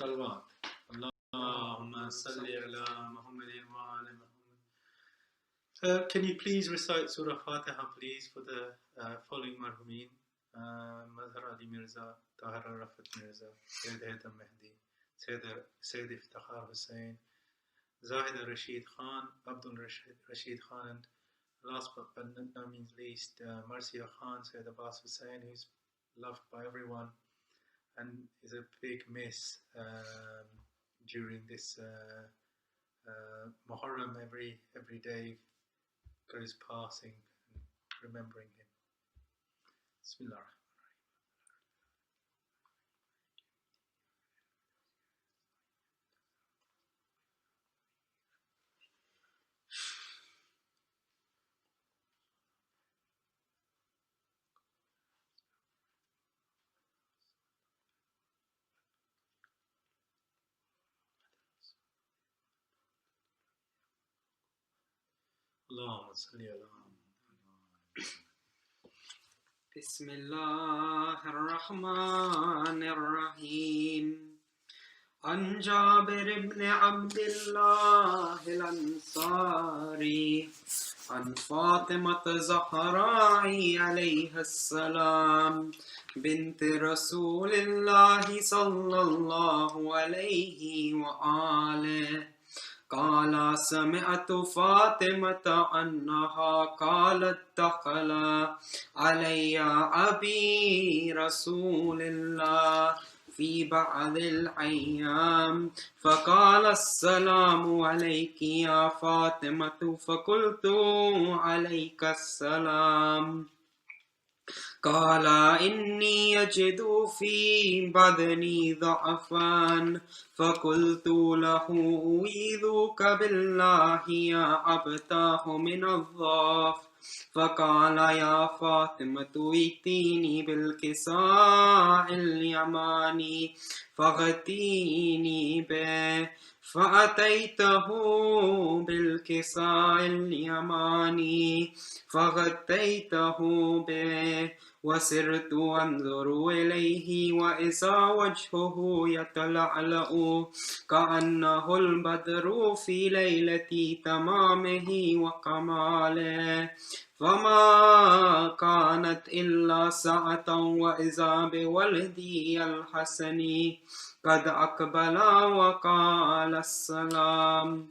صلوات. اللهم salli ala Muhammadin wa ala Muhammad. Can you please recite Surah Fatiha, please, for the following marhumin? Mazhar Ali Mirza, Tahir Rafat Mirza, Sayyid Haitham Mehdi, Sayyid Iftikhar Hussain, Zahid Rashid Khan, Abdul Rashid Khan, and last but not least, Marcia Khan, Sayyid Abbas Hussain, who's loved by everyone and is a big miss during this Muharram. Every day goes passing and remembering him. Bismillah. Allahumma salli ala بسم الله الرحمن الرحيم عن جابر بن عبد الله الأنصاري عن فاطمة الزهراء عليها السلام بنت رسول الله صلى الله عليه وآله قال سمعت فاطمة أنها قالت دخل علي أبي رسول الله في بعض الأيام فقال السلام عليك يا فاطمة فقلت عليك السلام قال إني يجد في بدني ضعفا فقلت له أعيذك بالله يا أبتاه من الضعف فقال يا فاطمة ائتيني بالكساء اليماني فاغتيني به فأتيته بالكساء اليماني فغطيته به وسرت أنظر إليه وإذا وجهه يتلألأ كأنه البدر في ليلة تمامه وكماله فما كانت إلا ساعة وإذا بولدي الحسن قد أقبل وقال السلام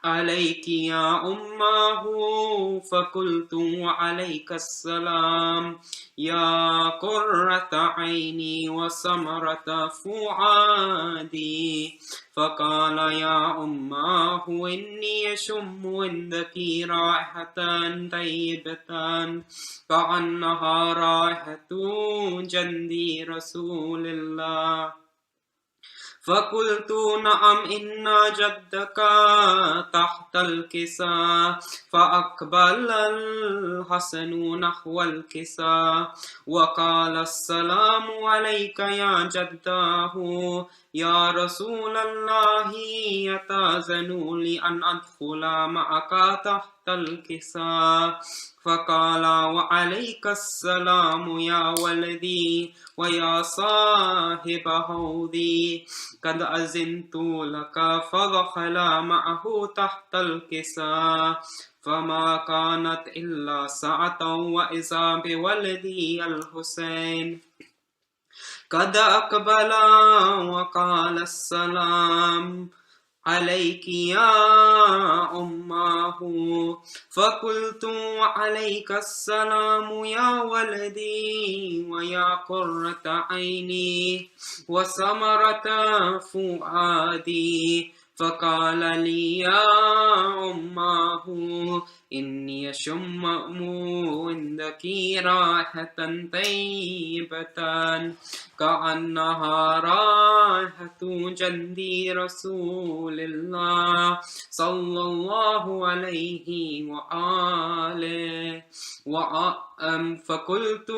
عليك يا أماه فقلت وعليك السلام يا قرة عيني وثمرة فؤادي فقال يا أماه إني يشم عندك رائحة طيبة كأنها رائحة جندي رسول الله فقلت نعم إن جدك تحت الكساء فأقبل الحسن نحو الكساء وقال السلام عليك يا جداه يا رسول الله يتأذن لي أن أدخل معك تحت الكساء فقال وعليك السلام يا ولدي ويا صاحب حوضي قد أذنت لك فدخل معه تحت الكساء فما كانت إلا ساعة وإذا بولدي الحسين قد أقبل وقال السلام عليك يا أماه فقلت وعليك السلام يا ولدي ويا قرة عيني وثمرة فؤادي فقال لي يا أماه إني أشم عندك رائحة طيبة كأنها رائحة جندي رسول الله صلى الله عليه وآله فقلت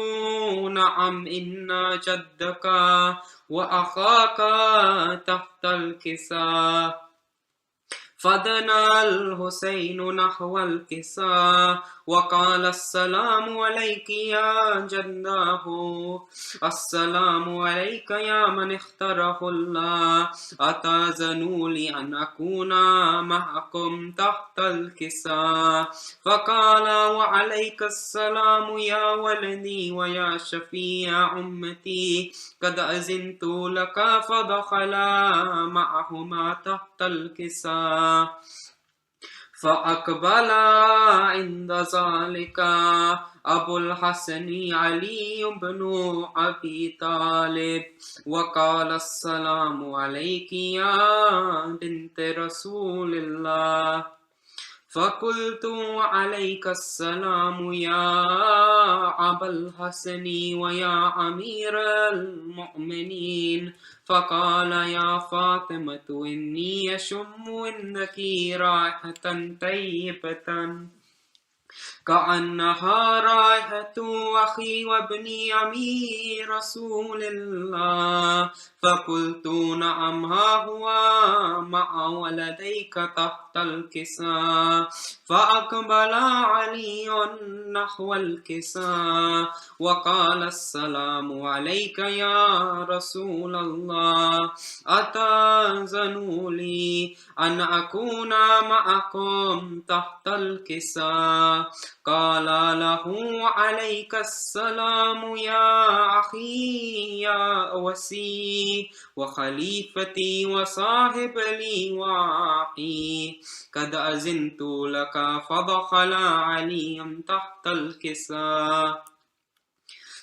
نعم إن جدك وأخاك تحت الكساء فدنا الحسين نحو الكساء وقال السلام عليك يا جداه السلام عليك يا من اختاره الله أتأذنوا لي أن أكون معكم تحت الكساء فقال وعليك السلام يا ولدي ويا شفيع أمتي قد أذنت لك فدخلا معهما تحت الكساء فأقبل عند ذلك أبو الحسن علي بن أبي طالب وقال السلام عليك يا بنت رسول الله فقلت عليك السلام يا أبا الحسن ويا أمير المؤمنين فقال يا فاطمة إني أشم عندك رائحة طيبة كأنها رائحة أخي وابني أمير رسول الله فقلت نعم ها هو مع ولديك تحت الكساء فأقبل علي نحو الكساء وقال السلام عليك يا رسول الله أتأذنوا لي أن أكون معكم تحت الكساء قال له عليك السلام يا أخي يا وسي وخليفتي وصاحب لي وأخي قد أذنت لك فدخل علي تحت الكساء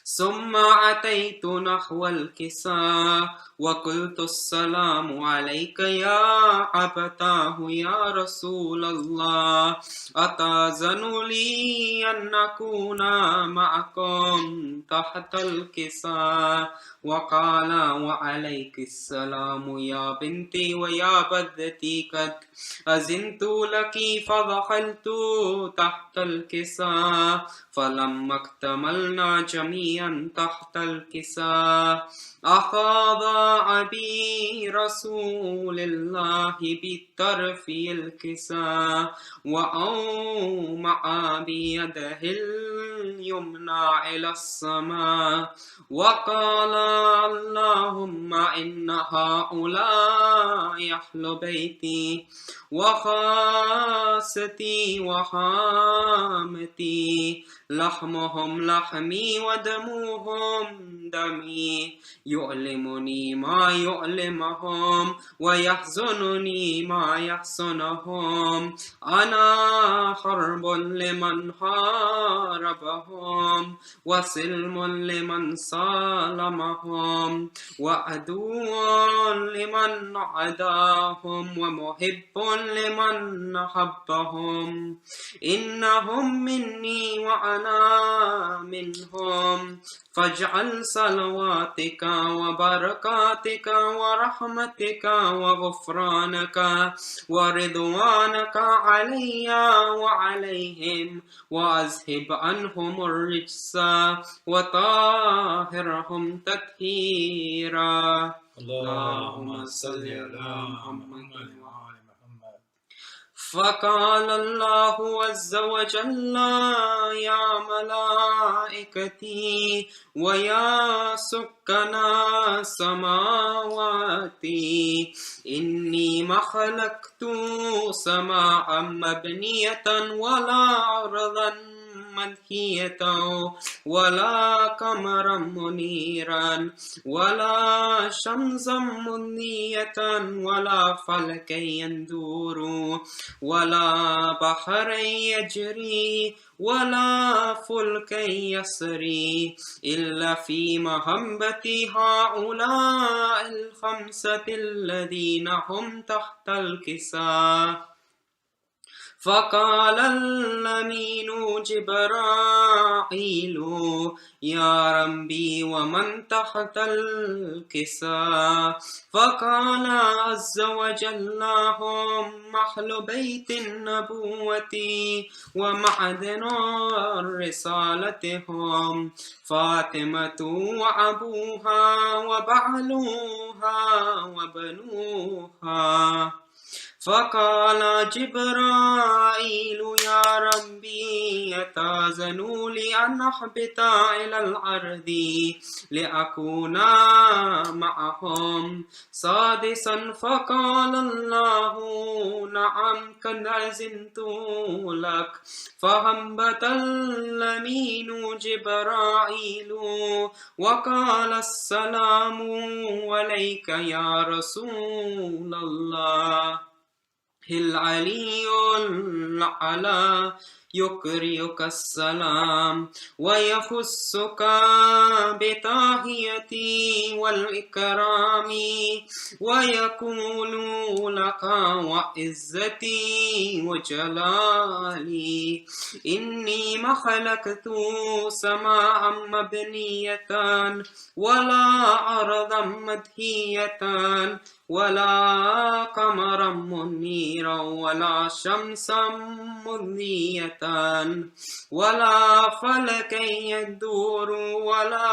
ثم أتيت نحو الكساء وقلت السلام عليك يا أبتاه يا رسول الله أتأذن لي أن أكون معكم تحت الكساء وقال وعليك السلام يا بنتي ويا بدتي قد أذنت لك فدخلت تحت الكساء فلما اكتملنا جميعا تحت الكساء أخذ أبي رسول الله بطرف الكساء وأومأ بيده اليمنى إلى السماء وقال اللهم إن هؤلاء أهل بيتي وخاصتي وحامتي لحمهم لحمي ودمهم دمي يؤلمني ما يؤلمهم ويحزنني ما يحزنهم أنا حرب لمن حاربهم وسلم لمن سالمهم وعدو لمن عداهم ومحب لمن أحبهم إنهم مني وأنا منهم فاجعل صلواتك وبركاتك ورحمتك وغفرانك ورضوانك علي وعليهم وأذهب عنهم الرجس وطهرهم تطهيرا اللهم صل على محمد. فقال الله عز وجل يا ملائكتي ويا سكنا سماواتي إني ما خلقت سماء مبنية ولا أرضا منهية ولا قمرا منيرا ولا شمسا منية ولا فلكا يندور ولا بحر يجري ولا فلك يسري إلا في محبة هؤلاء الخمسة الذين هم تحت الكساء فقال الأمين جبرائيل يا ربي ومن تحت الكساء فقال عز وجل هم أهل بيت النبوة ومعدن رسالتهم فاطمة وأبوها وبعلها وبنوها فقال جبرائيل يا ربي يتأذن لي أن أهبط إلى الأرض لأكون معهم. سادسا فقال الله نعم قد أذنت لك. فهبط الأمين جبرائيل وقال السلام عليك يا رسول الله. العلي الأعلى يقرئك السلام ويخصك بتحيتي والإكرام ويقول لك وعزتي وجلالي إني ما خلقت سماء مبنية ولا أرضا مدهية ولا قمرا منيرا ولا شمسا مضية ولا فلكا يدور ولا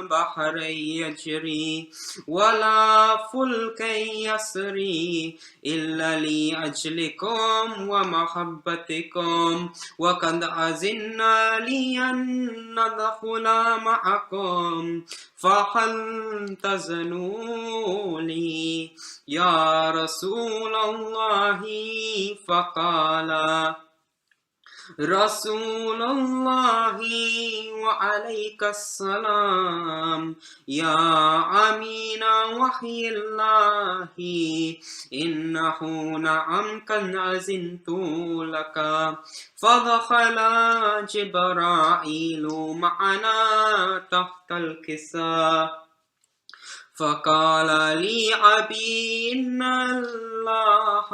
بحر يجري ولا فلكا يسري إلا لأجلكم ومحبتكم وقد أذن لي أن ندخل معكم فهل تزنوا لي يا رسول الله. فقال رسول الله وعليك السلام يا أمين وحي الله إنه نعم قد أذنت لك. فدخل جبرائيل معنا تحت الكساء فقال لي أبي إن الله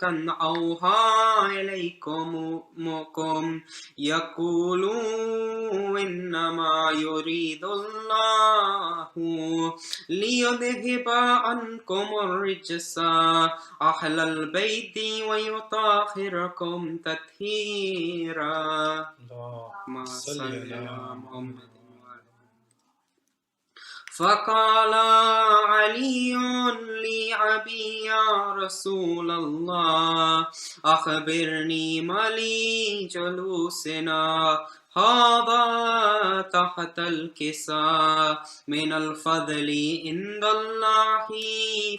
قد أوحى إليكم يقول إنما يريد الله ليذهب عنكم الرجس أهل البيت ويطهركم تطهيرا. اللهم صل على محمد. فقال علي لأبي يا رسول الله أخبرني ما لي جلوسنا هذا تحت الكساء من الفضل عند الله.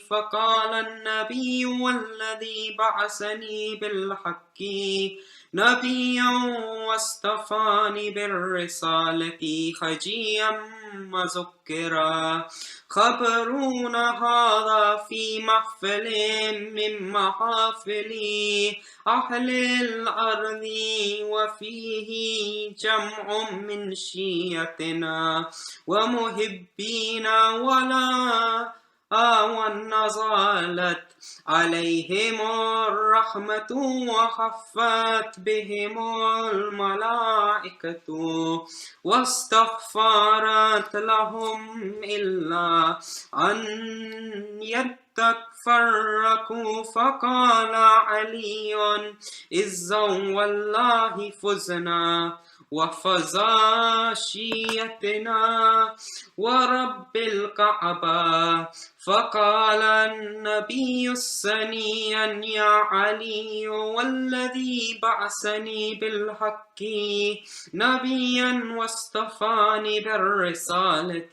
فقال النبي والذي بعثني بالحق نبيا واصطفاني بالرسالة خجيا مذكرا خبرون هذا في محفل من محافل أهل الأرض وفيه جمع من شيعتنا ومحبينا ولا ونزلت عليهم الرحمة وخفت بهم الملائكة واستغفرت لهم إلا أن يتفرقوا. فقال علي إذا والله فزنا وفزا شيعتنا ورب الكعبة. فقال النبي الثانيا يا علي والذي بعثني بالحق نبيا واصطفاني بالرسالة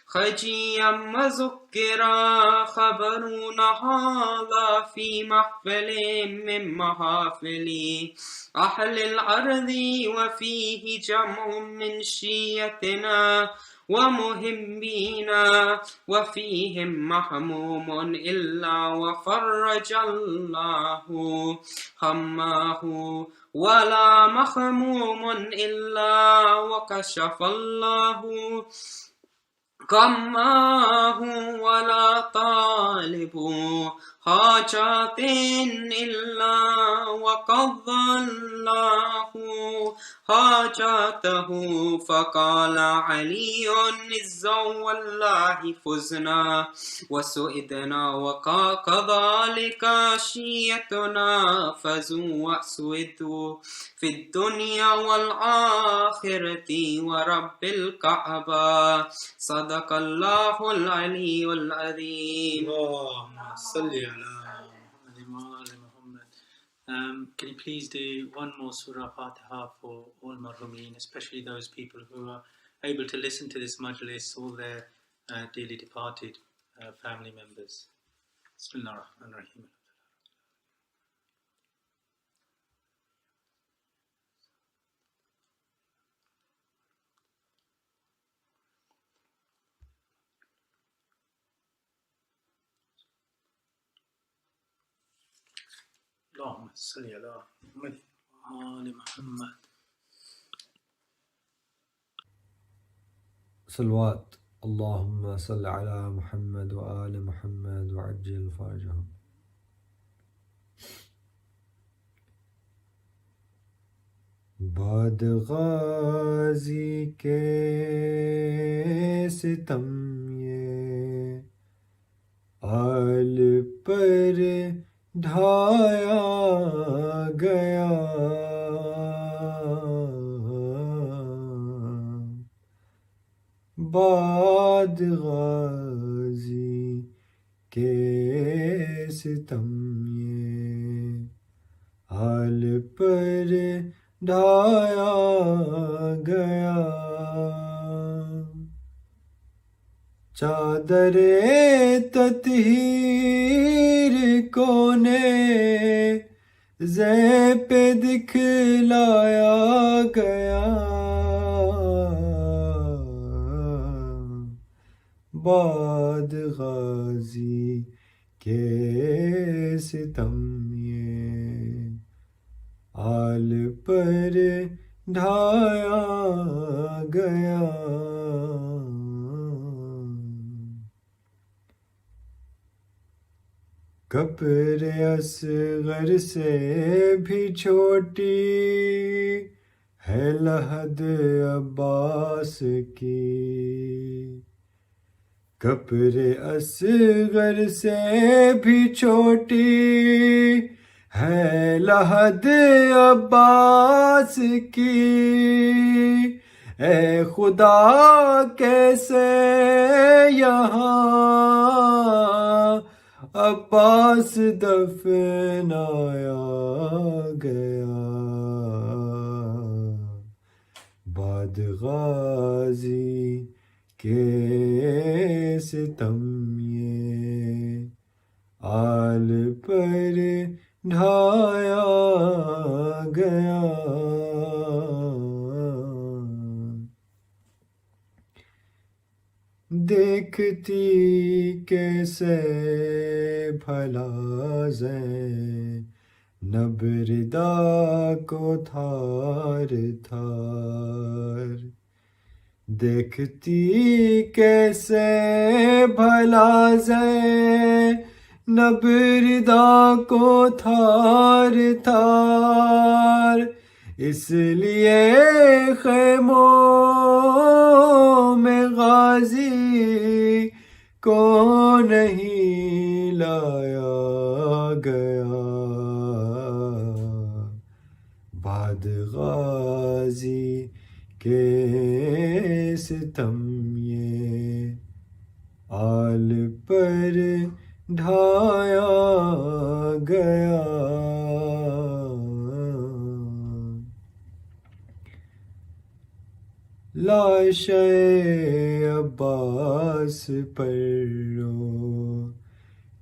خجيا مذكرا خبرون هذا في محفل من محافل أهل الأرض وفيه جمع من شيعتنا ومهمينا وفيهم محموم إلا وفرج الله همه ولا مخموم إلا وكشف الله غمه ولا طالب حاجات إلا وقضى الله حاجاته. فقال علي إذا والله فزنا وسئدنا وكذلك شيعتنا فزوا وسئدوا في الدنيا والآخرة ورب الكعبة. صدق الله العلي العظيم. اللهم صل على وآل محمد. Can you please do one more Surah Fatiha for all marhumin, especially those people who are able to listen to this Majlis, all their dearly departed family members. Bismillah ar-Rahman ar-Rahim. اللهم صل على محمد وآل محمد. صلوات اللهم صل على محمد وآل محمد وعجل فرجهم. بعد غازی کے ستم یہ آل پر ڈھایا گیا، بعد غازی کے ستم یہ آل پر ڈھایا گیا، چادر تطہیر کو نے زہ پہ دکھلایا گیا، بعد غازی کے ستم یہ آل پر ڈھایا گیا، کپر اصغر سے بھی چھوٹی ہے لحد عباس کی، کپر اصغر سے بھی چھوٹی ہے لحد عباس کی، اے خدا کیسے یہاں عباس دفنایا گیا، بعد غازی کے ستم یہ آل پر ڈھایا گیا، دیکھتی کیسے بھلا زینب ردا کو تھار تھار، دیکھتی کیسے بھلا زینب ردا کو تھار تھار، اس لیے خیموں میں غازی کو نہیں لایا گیا، بعد غازی کے ستم یہ آل پر ڈھایا گیا، لاش عباس پر رو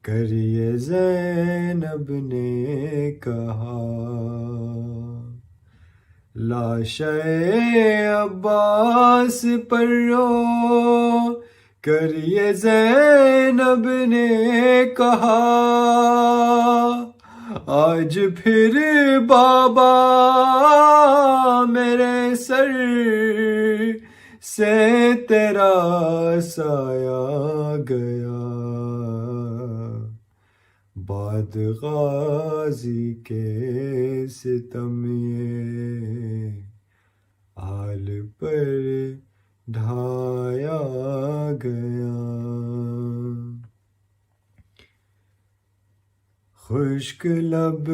کر یہ زینب نے کہا، لاش عباس پر رو کر یہ زینب نے کہا، آج پھر بابا میرے سر سے تیرا سایہ گیا، بعد غازی کے ستم یہ آل پر ڈھایا گیا، خشک لب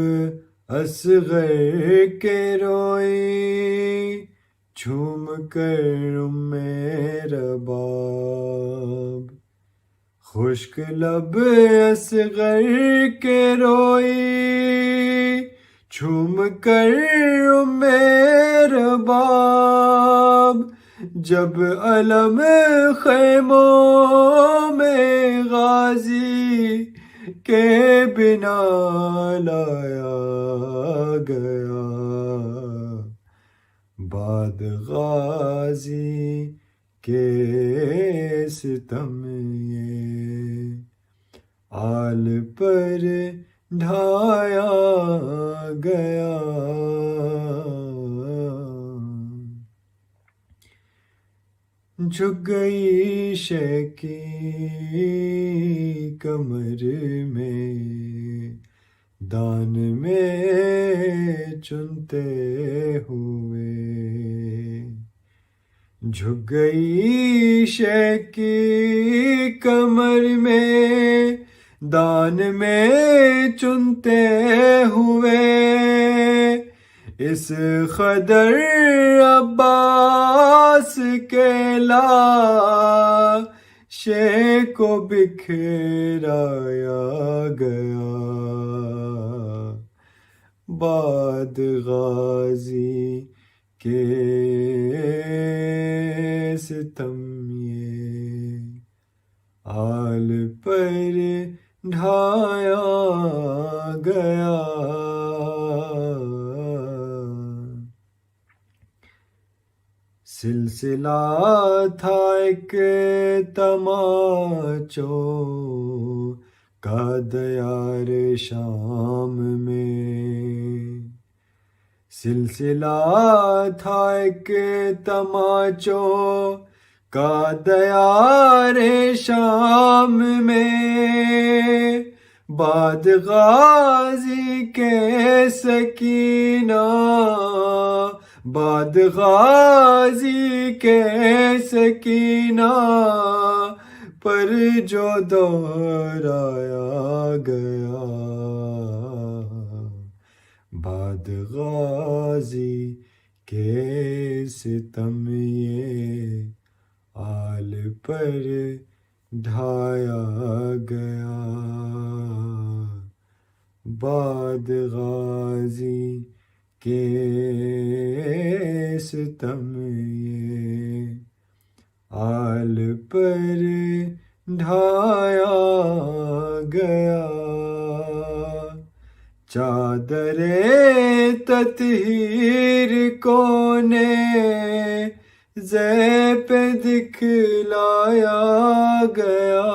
اصغر کے روئی جھوم کر میرا باب، خشک لب اصغر کے روئی جھوم کر میرا باب، جب علم خیموں میں غازی کے بنا لایا گیا، بعد غازی کے ستم یہ آل پر ڈھایا گیا۔ جھک گئی شے کی کمر میں دان میں چنتے ہوئے، جھک گئی شے کی کمر میں دان میں چنتے ہوئے، اس قدر عباس کے لاشے کو بکھرایا گیا، بعد غازی کے ستم یہ آل پر ڈھایا گیا۔ سلسلہ تھا ایک تماچوں کا دیار شام میں، سلسلہ تھا ایک تماچوں کا دیار شام میں، بعد غازی کے سکینہ، بعد غازی کے سکینہ پر جو دہرایا گیا، بعد غازی کے ستم یہ آل پر ڈھایا گیا، بعد غازی کے ستم یہ آل پر ڈھایا گیا۔ چادر تطہیر کو نے زہ پہ دکھلایا گیا،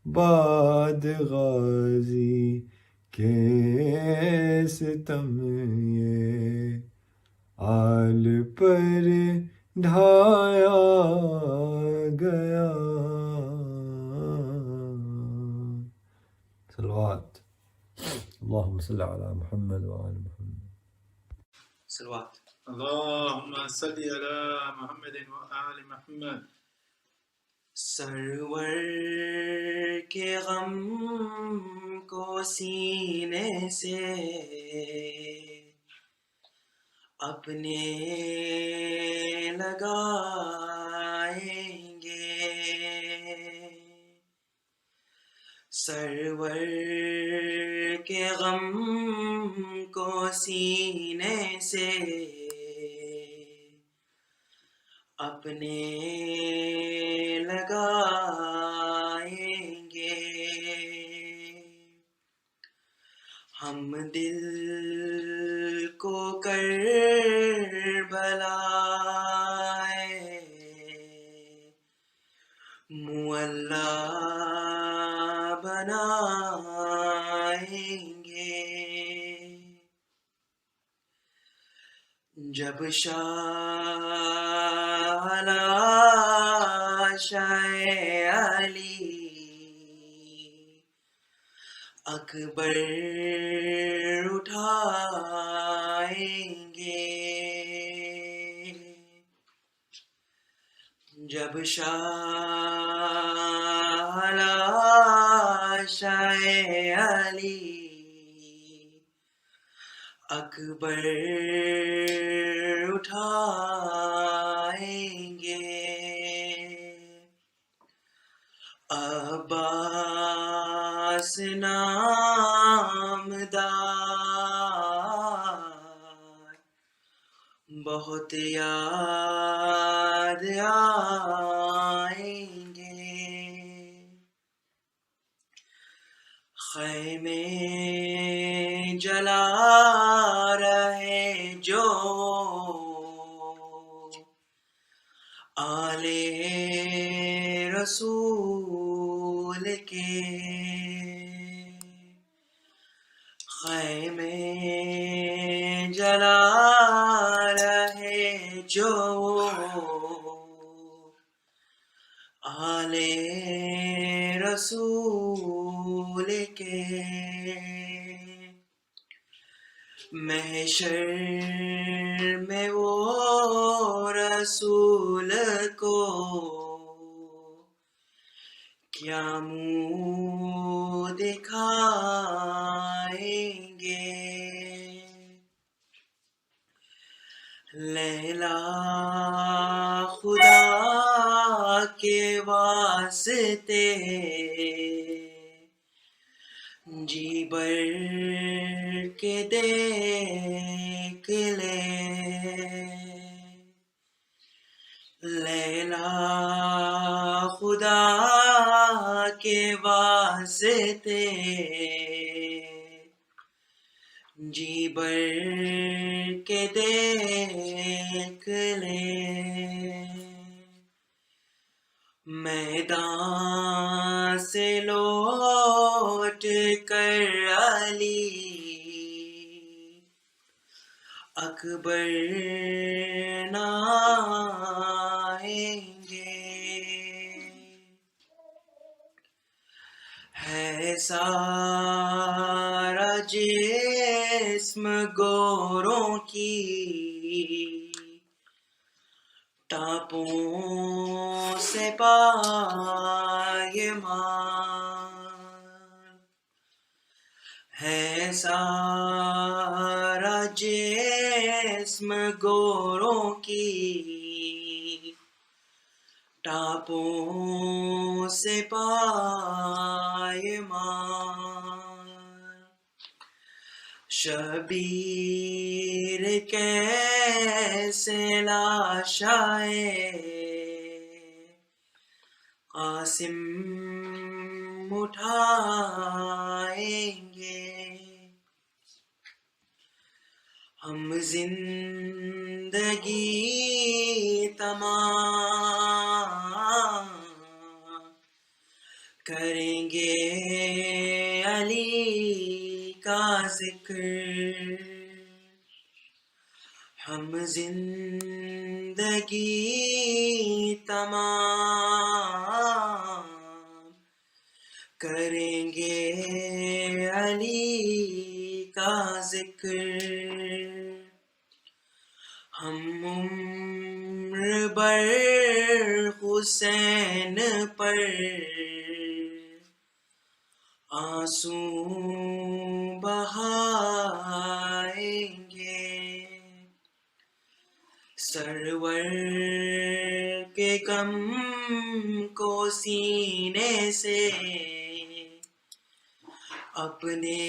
بعد غازی کے ستم یہ آل پر ڈھایا گیا۔ صلوات اللہم صلی علی محمد وآل محمد۔ صلوات اللہم صلی علی محمد وآل محمد۔ سرور کے غم کو سینے سے اپنے لگائیں گے، سرور کے غم کو سینے سے اپنے لگائیں گے، ہم دل کو کربلائے معلی بنائیں گے، جب شاہ علی اکبر اٹھائیں گے، جب شاہ علی اکبر اٹھائیں گے، نامدار بہت یاد آئیں گے، خیمے جلا رہے جو آلے رسول کے، خیمے جلا رہے جو آلے رسول کے، محشر میں وہ رسول کو کیا منہ دکھائیں گے، لیلا خدا کے واسطے جی بھر کے دیکھ لے، لیلا خدا کے واسطے جی بھر کے دیکھ لے، میدان سے لوٹ کر علی اکبر نہ آئیں گے، ہے سارا جسم گوروں کی ٹاپوں سے پائیمان، ہے سارا جسم گوروں کی ٹاپوں سے پائیمان، شبیر کیسے لاشائے قاسم اٹھائیں گے، ہم زندگی تمام کریں گے علی کا ذکر، ہم زندگی تمام کریں گے علی کا ذکر، ہم عمر بر حسین پر آنسو بہائیں گے، سرور کے غم کو سینے سے اپنے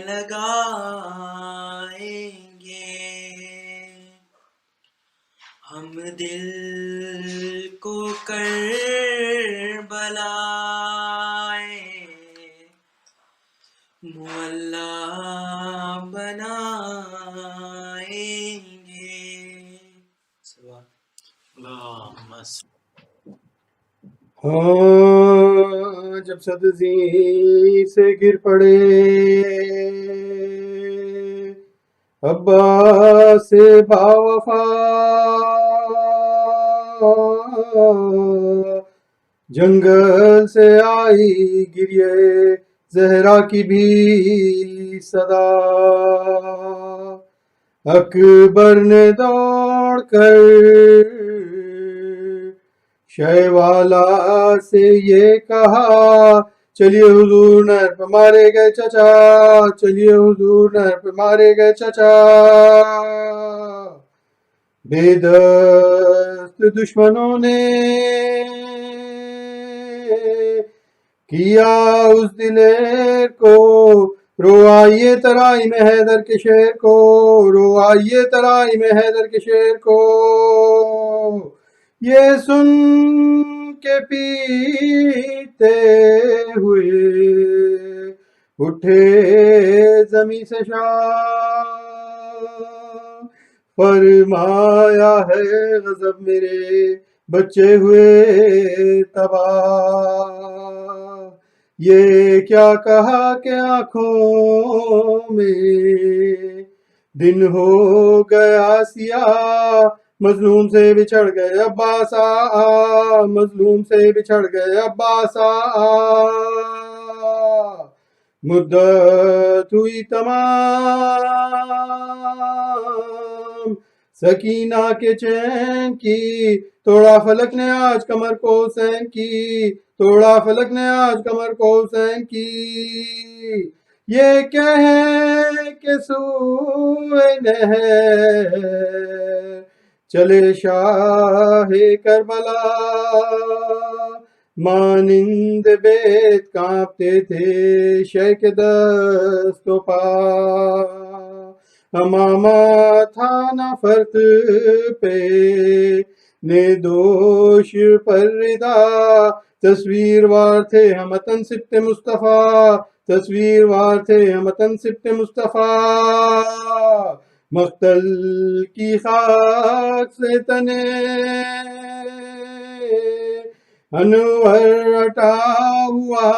لگائیں گے، ہم دل کو کربلا معلیٰ بنائیں گے، اللہم ہاں جب سبزی سے گر پڑے عباس سے باوفا، جنگل سے آئی گریے زہرا کی بھی صدا، اکبر نے دوڑ کر شے والا سے یہ کہا، چلیے حضور نہر پہ مارے گئے چچا، چلیے حضور نہر پہ مارے گئے چچا، بے دست دشمنوں نے کیا اس دلیر کو، روائیے ترائی میں حیدر کے شعر کو، روائیے ترائی میں حیدر کے شعر کو، یہ سن کے پیتے ہوئے اٹھے زمیں سے شاہ، فرمایا ہے غضب میرے بچے ہوئے تباہ، یہ کیا کہا کہ آنکھوں میں دن ہو گیا سیاہ، مظلوم سے بچھڑ گئے عباس آ، مظلوم سے بچھڑ گئے عباس آ، مدت ہوئی تمام سکینہ کے چین کی، توڑا فلک نے آج کمر کو حسین کی، توڑا فلک نے آج کمر کو حسین کی، یہ کہہ کے سوئے نہر چلے شاہ کربلا، مانند بیت کانپتے تھے شہ کے دست و پا، امامہ تھا نہ فرق پہ نے دوش پر ردا، تصویر وار تھے ہم وطن سبت مصطفیٰ، تصویر وار تھے ہم وطن سبت مصطفیٰ، مقتل کی خاک سے تنے انور اٹا ہوا،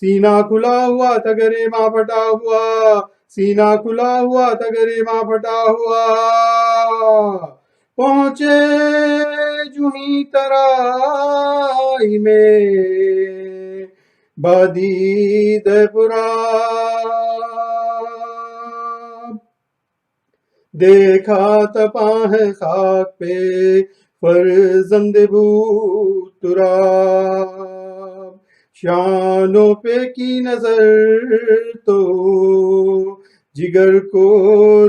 سینہ کھلا ہوا تھا گریباں پھٹا ہوا، سینہ کھلا ہوا تھا گریباں پھٹا ہوا، پہنچے جوہی ترائی میں بادید پورا، دیکھا تپاں ہے خاک پہ فرزند بو تراب، شانوں پہ کی نظر تو جگر کو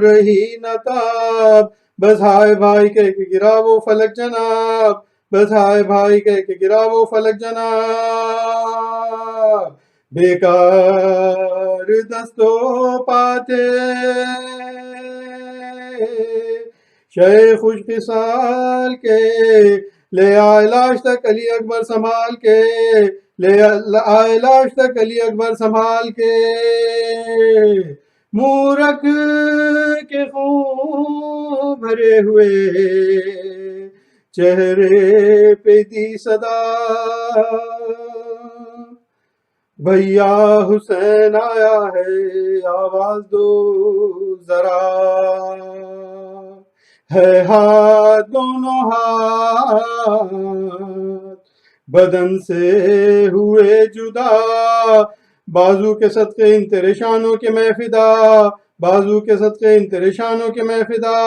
رہی نہ تاب، بس ہائے بھائی کہہ کے گرا وہ فلک جناب، بس ہائے بھائی کہہ کے گرا وہ فلک جناب، بیکار دست و پاتے شیخ خوش خصال کے، لے آئے لاش تک علی اکبر سنبھال کے، لے آئے لاش تک علی اکبر سنبھال کے، مورک کے خون بھرے ہوئے چہرے پہ دی صدا، بھیا حسین آیا ہے آواز دو ذرا، ہے ہاتھ دونوں ہاتھ بدن سے ہوئے جدا، بازو کے صدقے ان تیرے شانوں کے میں فدا، بازو کے صدقے ان تیرے شانوں کے میں فدا،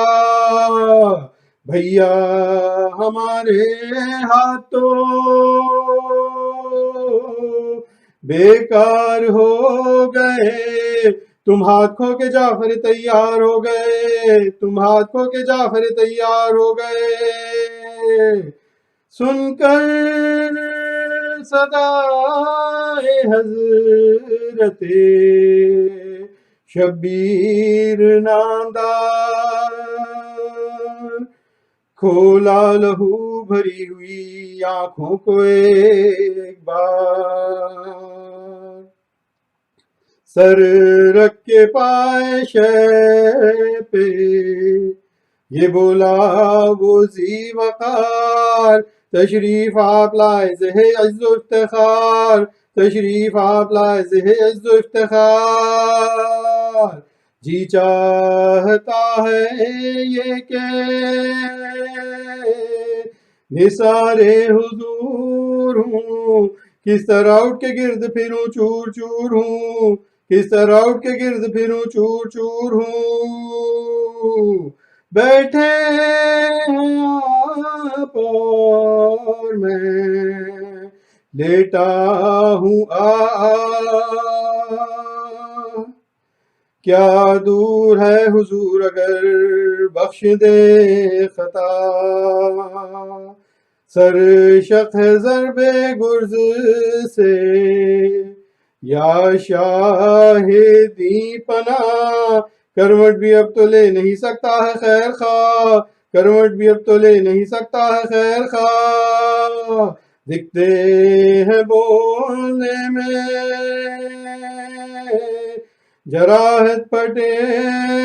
بھیا ہمارے ہاتھ تو بیکار ہو گئے، تم ہاتھ کھو کے جعفر تیار ہو گئے، تم ہاتھ کھو کے جعفر تیار ہو گئے، سن کر صدائے حضرت شبیر نامدار، کھولا لہو بھری ہوئی آنکھوں کو ایک بار، سر رکھ کے پائے شے پہ یہ بولا وہ ذی وقار، تشریف آپ لائے زہ عز و افتخار، تشریف آپ لائے زہ عز و افتخار، جی چاہتا ہے یہ کہ نثار حضور ہوں، کس طرح اٹھ کے گرد پھروں چور چور ہوں، کس طرح اٹھ کے گرد پھروں چور چور ہوں، بیٹھے ہیں آپ اور میں لیٹا ہوں کیا دور ہے حضور اگر بخش دے خطا، سر شق ہے ضرب گرز سے یا شاہدی پناہ، کروٹ بھی اب تو لے نہیں سکتا ہے خیر خواہ، کروٹ بھی اب تو لے نہیں سکتا ہے خیر خواہ، دکھتے ہیں بولنے میں جراحت پٹے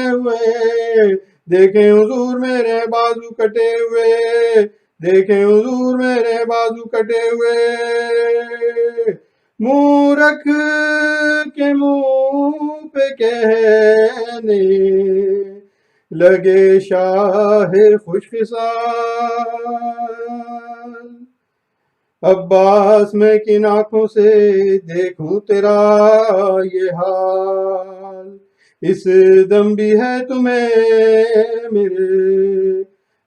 ہوئے، دیکھیں حضور میرے بازو کٹے ہوئے، دیکھیں حضور میرے بازو کٹے ہوئے، منہ رکھ کے منہ پہ کہنے لگے شاہ خوش خصال، عباس میں کن آنکھوں سے دیکھوں تیرا یہ حال، اس دم بھی ہے تمہیں میرے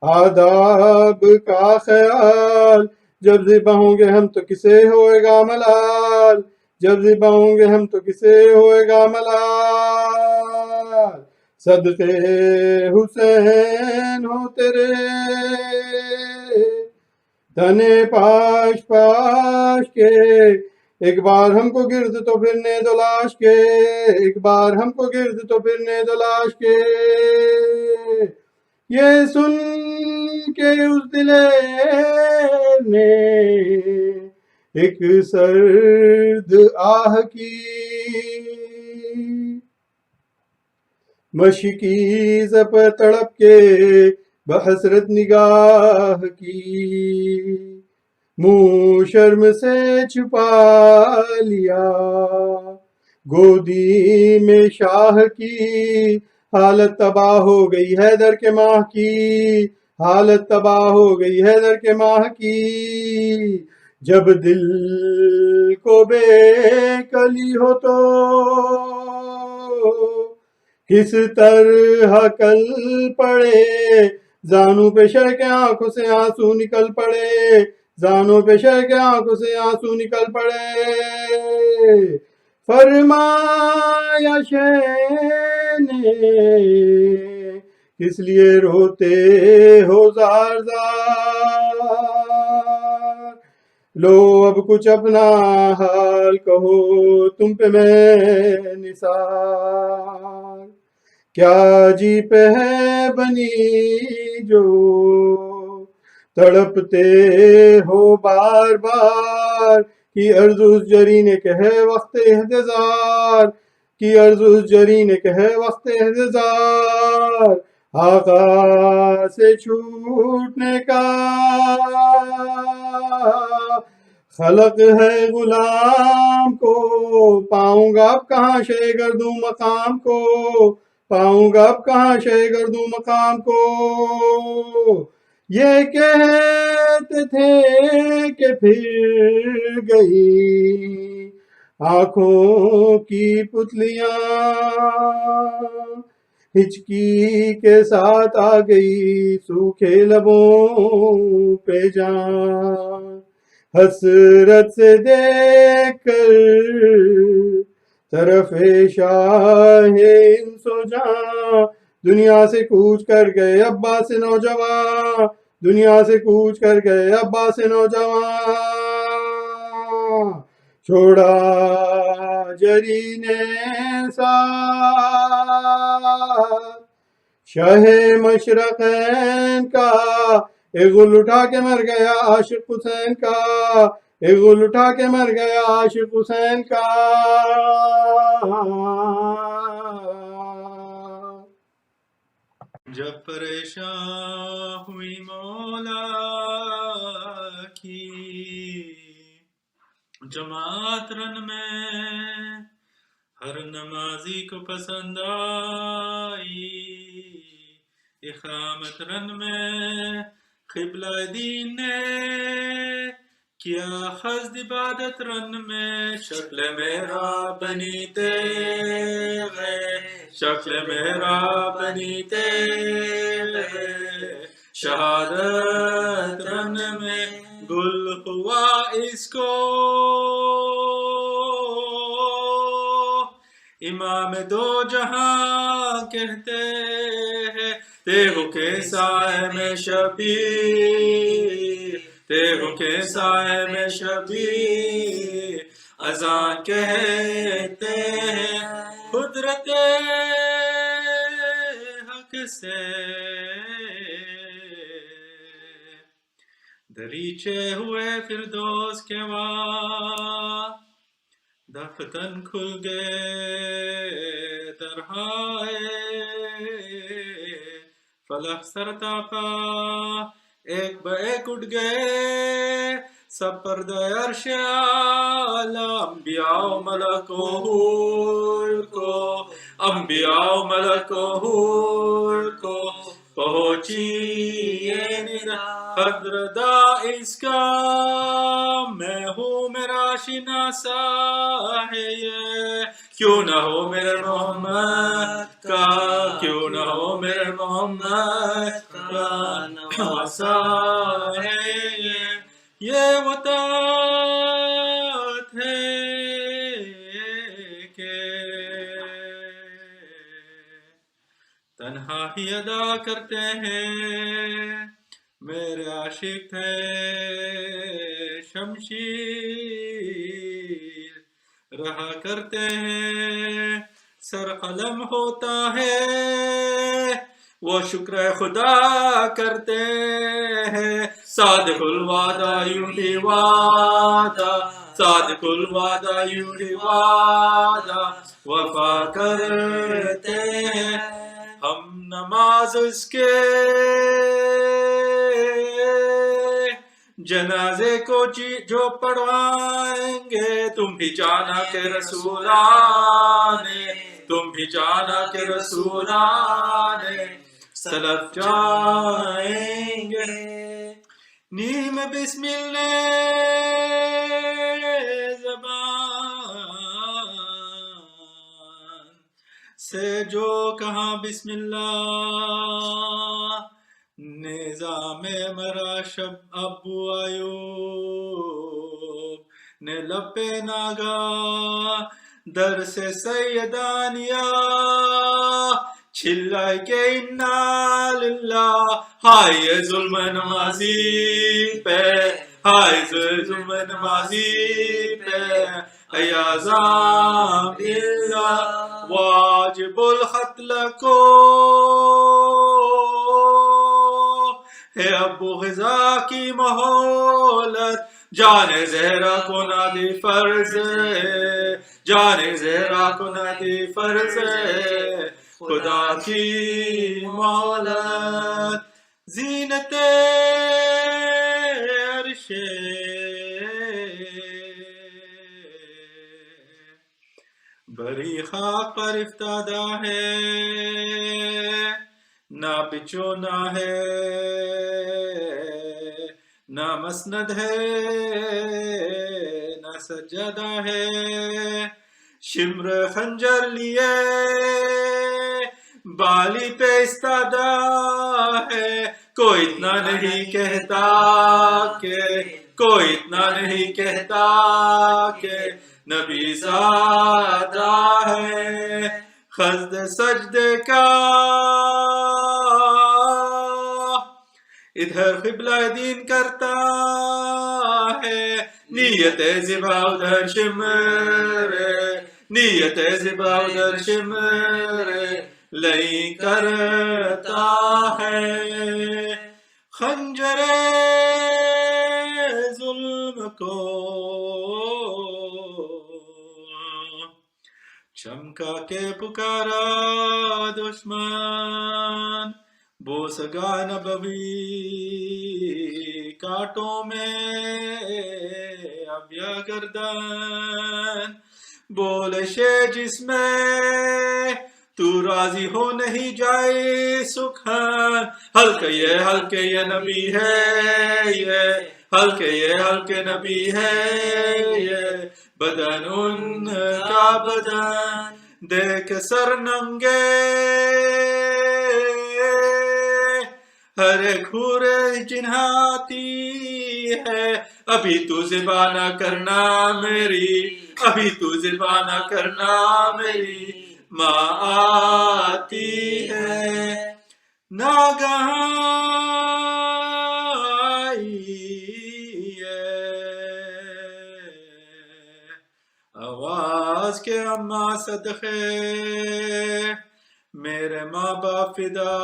آداب کا خیال، جب ذبح ہوں گے ہم تو کسے ہوئے گا ملال، جب ذبح ہوں گے ہم تو کسے ہوئے گا ملال، صدقے حسین ہو تیرے تنے پاش پاش کے، ایک بار ہم کو گرد تو پھرنے دو لاش کے، ایک بار ہم کو گرد تو پھرنے دو لاش کے، یہ سن کے اس دلیر نے ایک سرد آہ کی، مشکی زپ تڑپ کے بحسرت نگاہ کی، منہ شرم سے چھپا لیا گودی میں شاہ کی، حالت تباہ ہو گئی حیدر کے ماہ کی، حالت تباہ ہو گئی حیدر کے ماہ کی، جب دل کو بے کلی ہو تو کس طرح کل پڑے، زانوں پہ شہ کے آنکھوں سے آنسو نکل پڑے، زانوں پہ شہ کے آنکھوں سے آنسو نکل پڑے، فرمایا شہ نے کس لیے روتے ہو زار زار، لو اب کچھ اپنا حال کہو تم پہ میں نثار، کیا جی پہ ہے بنی جو تڑپتے ہو بار بار، کی عرض اس جری نے کہے وقت احتضار، کی عرض اس جری نے کہے وقت احتضار، آقا سے چھوٹنے کا خلق ہے غلام کو، پاؤں گا اب کہاں شے گردوں مقام کو، پاؤں گا اب کہاں شے گردوں مقام کو، یہ کہتے تھے کہ پھر گئی آنکھوں کی پتلیاں، ہچکی کے ساتھ آ گئی سوکھے لبوں پہ جان، حسرت سے دیکھ کر طرف شاہ انس و جاں، دنیا سے کوچ کر گئے ابا سے نوجوان، دنیا سے کوچ کر گئے ابا سے نوجوان، چھوڑا جری نے ساتھ شاہ مشرقین کا، ایک گل اٹھا کے مر گیا عاشق حسین کا، ایک گل اٹھا کے مر گیا عاشق حسین کا، جب پریشان ہوئی مولا کی جماعت رن میں، ہر نمازی کو پسند آئی اقامت رن میں، قبلہ دین نے کیا خزد عبادت رن میں، شکل میرا بنی تیغے، شکل میرا بنی تیغے، شہادت رن میں گل ہوا اس کو، امام دو جہاں کہتے ہیں، تیغ کے سائے میں شبیر، تیغوں کے سائے میں شبی اذان کہتے ہیں قدرت حق سے دریچے ہوئے فردوس کے وہاں دفتن کھل گئے درہائے فلک سرتا پا ایک بہ ایک اٹھ گئے سب پردہ عرش اعلی انبیاء و ملک و حور کو انبیاء و ملک و حور کو پہنچی یہ ندا حضرت اس کا میں ہوں میرا شناسا ہے یہ کیوں نہ ہو میرے محمد کا کیوں نہ ہو میرے محمد کا نواسا ہے یہ وطاعت ہے کہ تنہا ہی ادا کرتے ہیں میرے عاشق تھے شمشیر رہا کرتے ہیں سر قلم ہوتا ہے وہ شکر خدا کرتے ہیں صادق الوعدہ یوں ہی وعدہ صادق الوعدہ یوں ہی وعدہ وفا کرتے ہیں ہم نماز اس کے جنازے کو جو پڑھوائیں گے تم بھی جانا کہ رسولان تم بھی جانا کہ رسولان سلف جائیں گے نیم بسم اللہ زبان سے جو کہاں بسم اللہ نظام مرا شب ابو ایوب نے لب پہ ناگا در سے سیدانیا چلائے کہ انا للہ ہائے ظلم نمازی پہ ہائے ظلم نمازی پہ ایازام اللہ واجب القتل کو ہے ابو غذا کی مہولت جان زہرا کو نادی فرض جان زہرا کو نادی فرض خدا کی مہولت زینت عرش بری خاک پر افتادہ ہے نہ بچونا ہے نہ مسند ہے نہ سجدہ ہے شمر خنجر لیے بالی پہ استادہ ہے کوئی اتنا نہیں کہتا کہ کوئی اتنا نہیں کہتا کہ نبی زادہ ہے خزد سجدے کا ادھر قبلہ دین کرتا ہے نیت زبا ادھر شمر نیت زبا ادھر شمر لئی کرتا ہے خنجر ظلم کو چمکا کے پکارا دشمن بوسگا نبوی کانٹوں میں اب یا گردن بولے شے جس میں تو راضی ہو نہیں جائے سکھن ہلکے یہ نبی ہے یہ ہلکے نبی ہے یہ بدن ان کا بدن دیکھ سر ننگے ہر ایک حور جنہاتی ہے ابھی تو ذبح نہ کرنا میری ابھی تو ذبح نہ کرنا میری ماں آتی ہے ناگہاں آئی باز کے اماں صدقے میرے ماں باپ فدا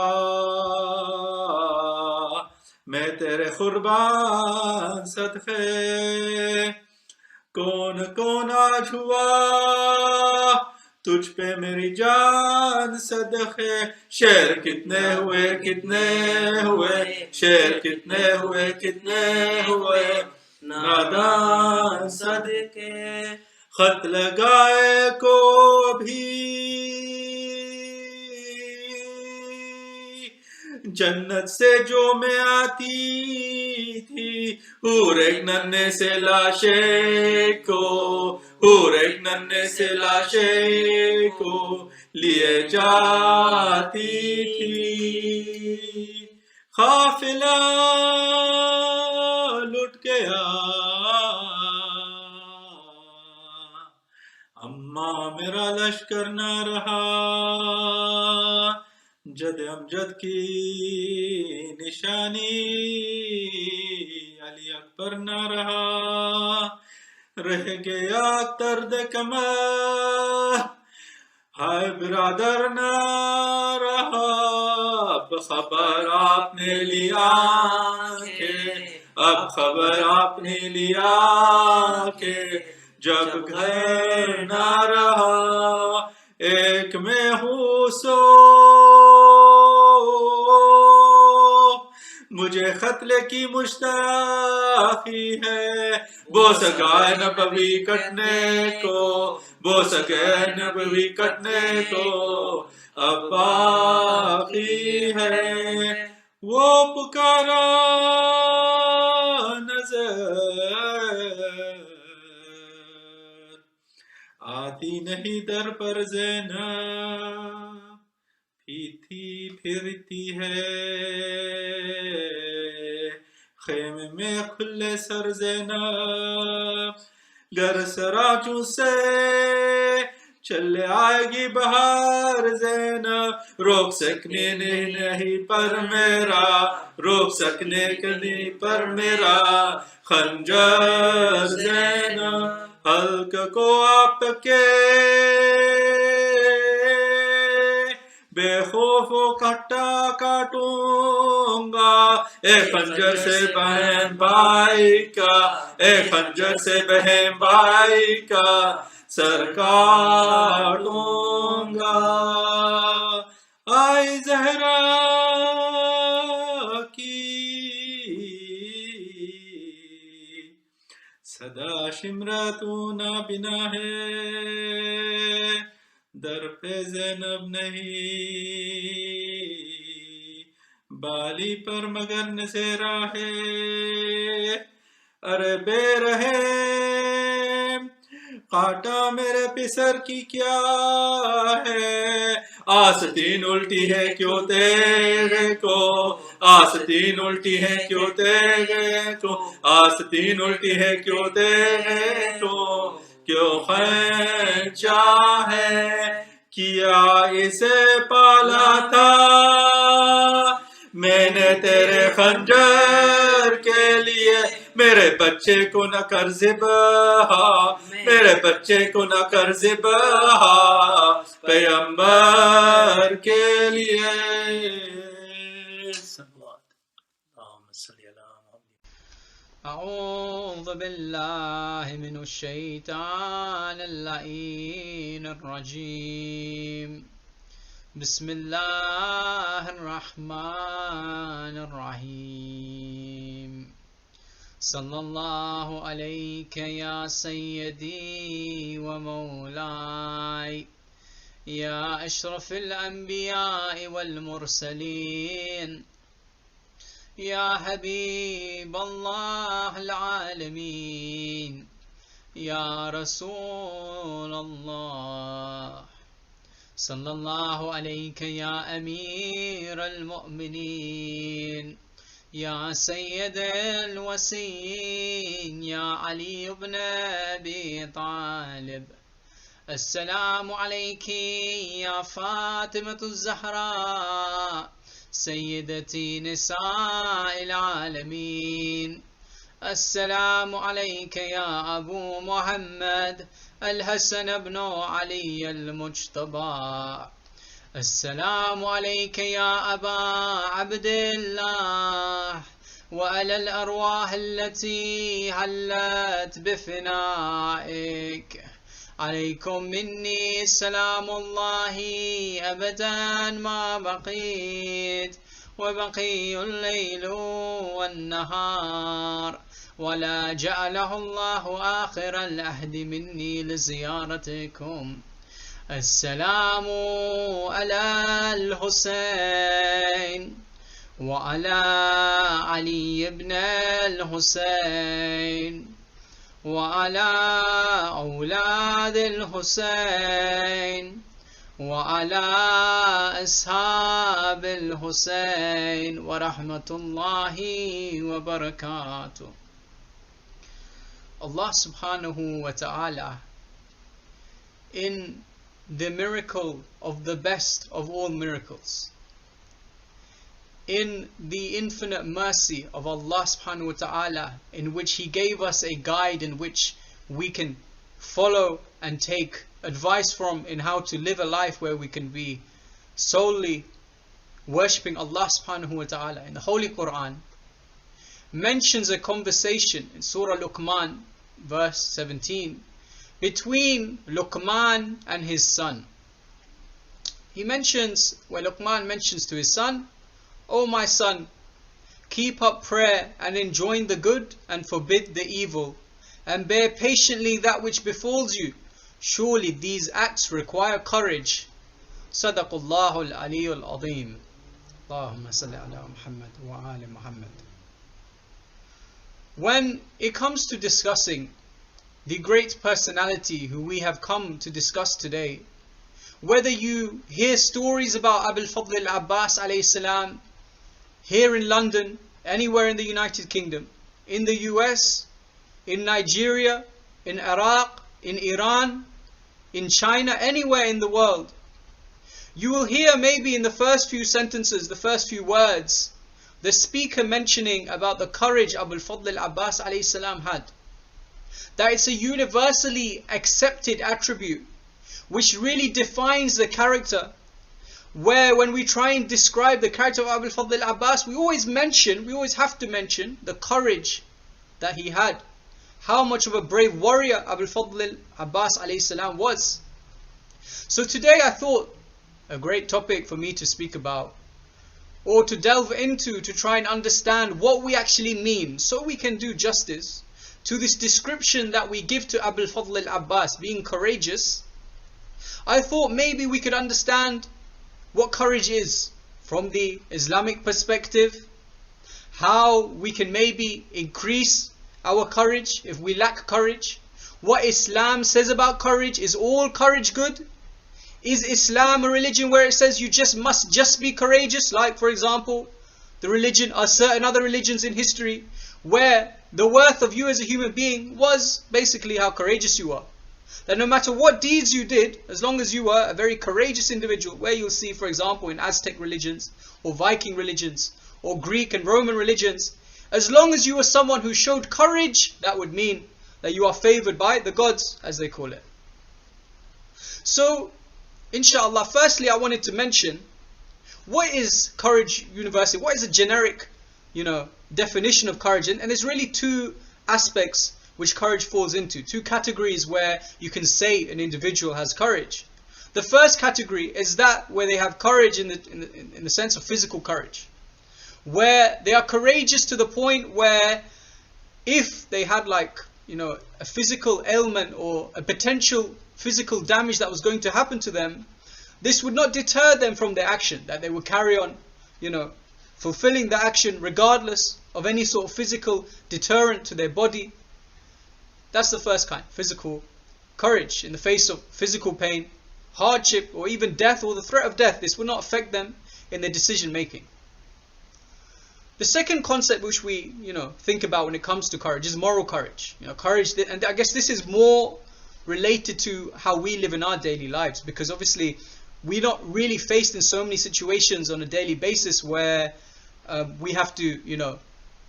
میں تیرے قربان صدقے کون کون آج ہوا تجھ پہ میری جان صدقے شعر کتنے ہوئے شعر کتنے ہوئے نادان صدقے خط لگائے کو بھی جنت سے جو میں آتی تھی حور ایک ننھے سے لاشے کو لیے جاتی تھی قافلہ لٹ گیا اماں میرا لشکر نہ رہا جد امجد کی نشانی علی اکبر نہ رہا رہ گیا درد کمر ہائے برادر نہ رہا اب خبر آپ نے لیا کہ جب گھر نہ رہا ایک میں ہوں سو مجھے قتل کی مشتاقی ہے بوس گائے نبوی کٹنے کو اب باقی ہے وہ پکارا نظر آتی نہیں در پر زینب پیتی پھرتی ہے خیمے میں کھلے سر زینب گر سراچوں سے چلے آئے گی بہار زینب روک سکنے نہیں پر میرا خنجر زینب حلق کو آپ کے بے خوف و کاٹوں گا ایک خنجر سے بہن بھائی کا سر کاٹوں گا آئی زہرا کی صدا شمراتوں نہ بنا ہے در پہ زینب نہیں بالی پر مگر نزیرہ ہے ارے بے رہے کاٹا میرے پسر کی کیا ہے آستین الٹی ہے کیوں تیرے کو کیوں خینچا ہے کیا اسے پالا تھا میں نے تیرے خنجر کے لیے میرے بچے کو نہ کر ذبح پیغمبر کے لیے أعوذ بالله من الشيطان اللعين الرجيم بسم الله الرحمن الرحيم صلى الله عليك يا سيدي ومولاي يا أشرف الأنبياء والمرسلين يا حبيب الله العالمين يا رسول الله صلى الله عليك يا أمير المؤمنين يا سيد الوصيين يا علي بن أبي طالب السلام عليك يا فاطمة الزهراء سيدتي نساء العالمين السلام عليك يا أبو محمد الحسن بن علي المجتبى السلام عليك يا أبا عبد الله وعلى الأرواح التي حلت بفنائك عليكم مني سلام الله أبدا ما بقيت وبقي الليل والنهار ولا جعله الله آخر العهد مني لزيارتكم السلام على الحسين وعلى علي بن الحسين وعلى أولاد الحسين وعلى أصحاب الحسين ورحمة الله وبركاته. Allah subhanahu wa ta'ala, in the miracle of the best of all miracles, in the infinite mercy of Allah subhanahu wa ta'ala, in which He gave us a guide in which we can follow and take advice from in how to live a life where we can be solely worshipping Allah subhanahu wa ta'ala. In the Holy Quran mentions a conversation in Surah Luqman verse 17 between Luqman and his son. He mentions, where Luqman mentions to his son, "O my son, keep up prayer and enjoin the good and forbid the evil, and bear patiently that which befalls you. Surely these acts require courage." Sadaqallahu al-Aliyyul Azim. Allahumma salli ala Muhammad wa ali Muhammad. When it comes to discussing the great personality who we have come to discuss today, whether you hear stories about Abul Fadl al-Abbas alayhi salam here in London, anywhere in the United Kingdom, in the US, in Nigeria, in Iraq, in Iran, in China, anywhere in the world, you will hear maybe in the first few sentences, the first few words, the speaker mentioning about the courage Abul Fadl al-Abbas alayhi salam had. That it's a universally accepted attribute which really defines the character, where when we try and describe the character of Abul Fadl al-Abbas, we always have to mention the courage that he had. How much of a brave warrior Abul Fadl al-Abbas alayhi salam was. So today I thought a great topic for me to speak about, or to delve into, to try and understand what we actually mean, so we can do justice to this description that we give to Abul Fadl al-Abbas, being courageous. I thought maybe we could understand what courage is from the Islamic perspective, how we can maybe increase our courage if we lack courage, what Islam says about courage. Is all courage good? Is Islam a religion where it says you must just be courageous? Like, for example, the religion or certain other religions in history, where the worth of you as a human being was basically how courageous you are. That no matter what deeds you did, as long as you were a very courageous individual, where you'll see, for example, in Aztec religions, or Viking religions, or Greek and Roman religions, as long as you were someone who showed courage, that would mean that you are favored by the gods, as they call it. So, inshallah, firstly I wanted to mention, what is courage universally? What is a generic, definition of courage? And there's really two aspects which courage falls into, two categories where you can say an individual has courage. The first category is that where they have courage in the sense of physical courage, where they are courageous to the point where if they had a physical ailment or a potential physical damage that was going to happen to them, this would not deter them from their action, that they would carry on, fulfilling the action regardless of any sort of physical deterrent to their body. That's the first kind, physical courage. In the face of physical pain, hardship, or even death, or the threat of death, this will not affect them in their decision making. The second concept which we, think about when it comes to courage is moral courage. Courage, and I guess this is more related to how we live in our daily lives, because obviously we're not really faced in so many situations on a daily basis where we have to,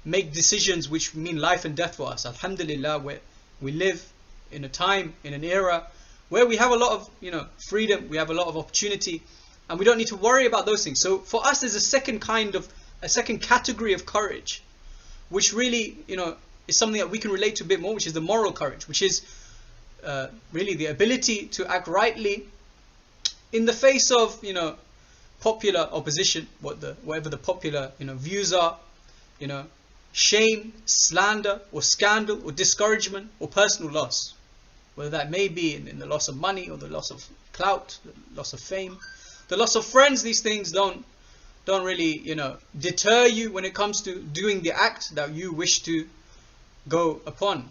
make decisions which mean life and death for us. Alhamdulillah, we live in a time, in an era where we have a lot of, freedom, we have a lot of opportunity, and we don't need to worry about those things. So for us, there's a second category of courage, which really, is something that we can relate to a bit more, which is the moral courage, which is really the ability to act rightly in the face of, popular opposition, whatever the popular, views are, shame, slander, or scandal, or discouragement, or personal loss, whether that may be in the loss of money, or the loss of clout, the loss of fame, the loss of friends. These things don't really, deter you when it comes to doing the act that you wish to go upon.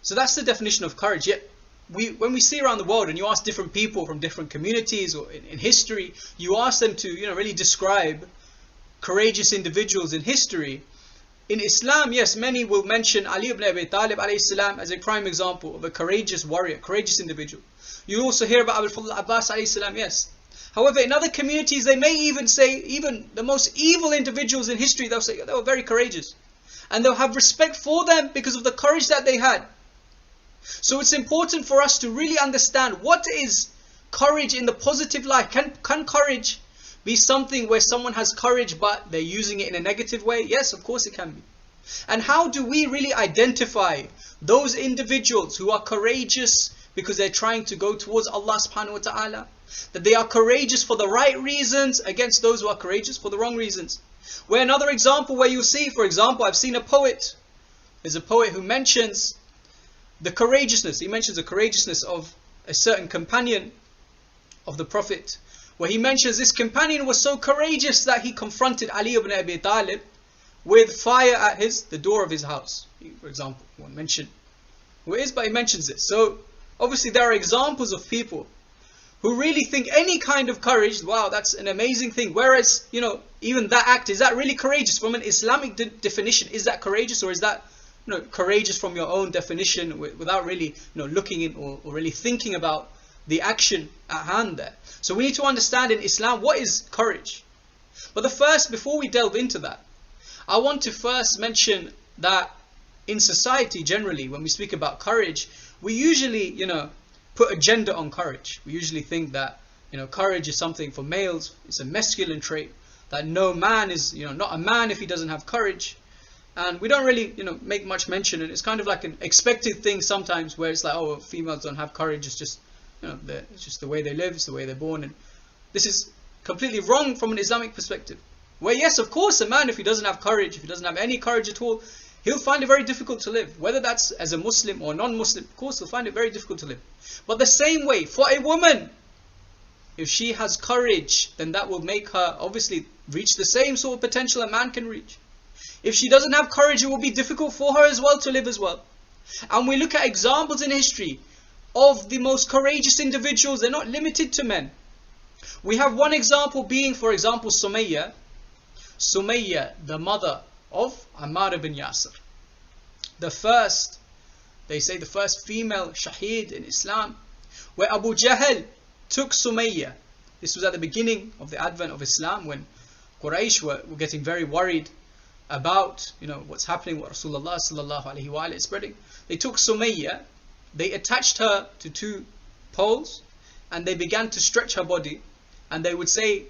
So that's the definition of courage. Yet when we see around the world and you ask different people from different communities or in history, you ask them to really describe courageous individuals in history. In Islam, yes, many will mention Ali ibn Abi Talib alayhi salam as a prime example of a courageous warrior, courageous individual. You also hear about Abul Fadl Abbas alayhi salam, yes. However, in other communities, they may even say, even the most evil individuals in history, they'll say they were very courageous. And they'll have respect for them because of the courage that they had. So it's important for us to really understand what is courage in the positive light. Can courage be something where someone has courage but they're using it in a negative way? Yes, of course it can be. And how do we really identify those individuals who are courageous because they're trying to go towards Allah subhanahu wa ta'ala? That they are courageous for the right reasons against those who are courageous for the wrong reasons. Where another example where you see, for example, I've seen a poet. There's a poet who mentions the courageousness. He mentions the courageousness of a certain companion of the Prophet, where he mentions this companion was so courageous that he confronted Ali ibn Abi Talib with fire at the door of his house. For example, he won't mention who it is, but he mentions it. So obviously there are examples of people who really think any kind of courage, wow, that's an amazing thing. Whereas, even that act, is that really courageous from an Islamic definition? Is that courageous, or is that courageous from your own definition without really looking in or really thinking about the action at hand there? So we need to understand in Islam what is courage. But before we delve into that, I want to first mention that in society generally, when we speak about courage, we usually put a gender on courage. We usually think that courage is something for males. It's a masculine trait, that no man is not a man if he doesn't have courage. And we don't really make much mention, and it's kind of like an expected thing sometimes, where it's like, oh, females don't have courage, it's just it's just the way they live, it's the way they're born. And this is completely wrong from an Islamic perspective, where yes, of course, a man, if he doesn't have courage, if he doesn't have any courage at all, he'll find it very difficult to live. Whether that's as a Muslim or non-Muslim, of course he'll find it very difficult to live. But the same way, for a woman, if she has courage, then that will make her obviously reach the same sort of potential a man can reach. If she doesn't have courage, it will be difficult for her as well to live as well. And we look at examples in history of the most courageous individuals. They're not limited to men. We have one example being, for example, Sumayya, the mother of Ammar ibn Yasir. They say the first female shaheed in Islam, where Abu Jahl took Sumayya. This was at the beginning of the advent of Islam, when Quraysh were getting very worried about what's happening, what Rasulullah sallallahu alaihi wa is spreading. They took Sumayya, they attached her to two poles, and they began to stretch her body, and they would say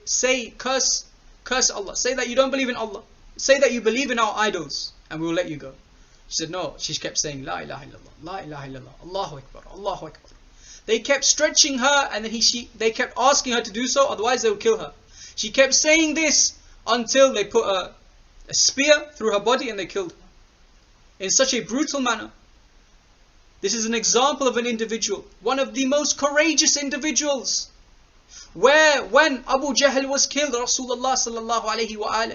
curse Allah, say that you don't believe in Allah, say that you believe in our idols, and we will let you go. She said no. She kept saying La ilaha illallah, La ilaha illallah, Allahu Akbar, Allahu Akbar. They kept stretching her, and then they kept asking her to do so, otherwise they would kill her. She kept saying this until they put a spear through her body and they killed her in such a brutal manner. This is an example of an individual, one of the most courageous individuals, where when Abu Jahl was killed, Rasulullah sallallahu alaihi wa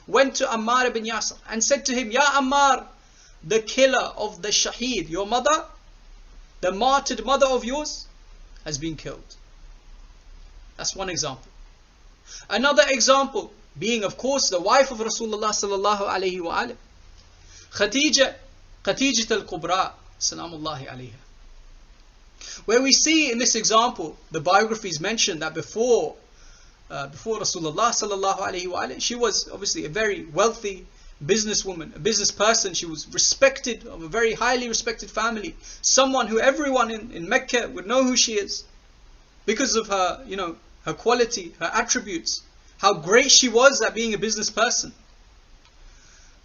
went to Ammar ibn Yasir and said to him, Ya Ammar, the killer of the shaheed, your mother, the martyred mother of yours, has been killed. That's one example. Another example being, of course, the wife of Rasulullah sallallahu alaihi wa alihi, Khadija al-Kubra, salamullahi alayha. Where we see in this example, the biographies mention that before Rasulullah sallallahu alaihi wa alihi, she was obviously a very wealthy businesswoman, a business person. She was respected, of a very highly respected family. Someone who everyone in Mecca would know who she is because of her, her quality, her attributes, how great she was at being a business person.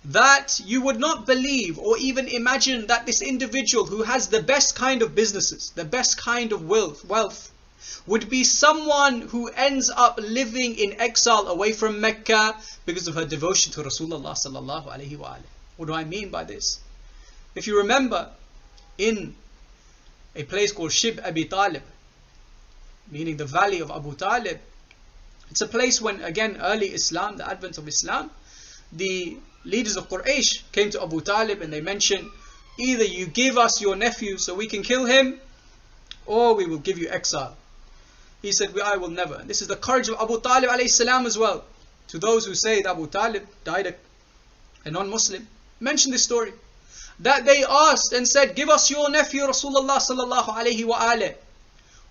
That you would not believe or even imagine that this individual who has the best kind of businesses, the best kind of wealth, would be someone who ends up living in exile away from Mecca because of her devotion to Rasulullah sallallahu alaihi wa alihi. What do I mean by this? If you remember, in a place called Shib Abi Talib, meaning the valley of Abu Talib, it's a place when, again, early Islam, the advent of Islam, the leaders of Quraysh came to Abu Talib and they mentioned, either you give us your nephew so we can kill him, or we will give you exile. He said, I will never. And this is the courage of Abu Talib alayhi salam as well. To those who say that Abu Talib died a non-Muslim, mention this story. That they asked and said, give us your nephew Rasulullah sallallahu alayhi wa alayhi,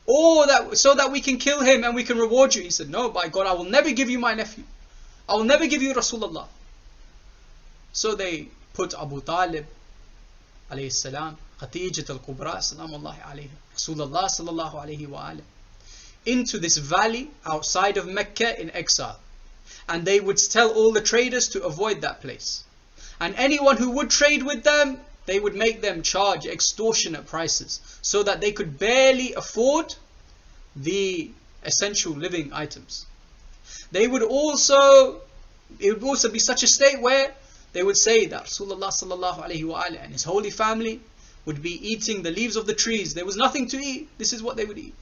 or so that we can kill him and we can reward you. He said, no, by God, I will never give you my nephew. I will never give you Rasulullah. So they put Abu Talib alayhi salam, Khatijat al-Kubra salamullahi alayhi, Rasulullah sallallahu alayhi wa alayhi, into this valley outside of Mecca in exile. And they would tell all the traders to avoid that place. And anyone who would trade with them, they would make them charge extortionate prices so that they could barely afford the essential living items. It would also be such a state where they would say that Rasulullah sallallahu alaihi wa alihi and his holy family would be eating the leaves of the trees. There was nothing to eat. This is what they would eat.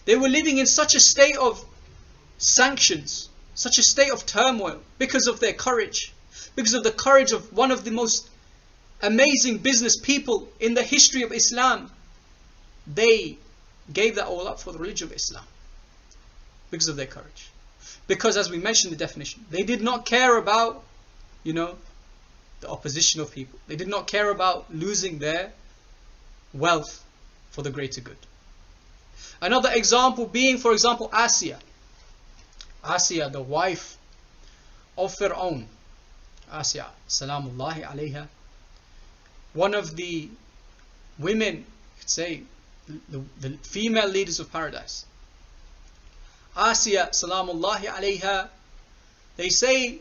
They were living in such a state of sanctions, such a state of turmoil, because of their courage, because of the courage of one of the most amazing business people in the history of Islam. They gave that all up for the religion of Islam because of their courage. Because, as we mentioned the definition, they did not care about, the opposition of people. They did not care about losing their wealth for the greater good. Another example being, for example, Asiya, the wife of Fir'aun. Asiya, salamullahi alayha, one of the women, you could say, the female leaders of paradise. Asiya, salamullahi alayha, they say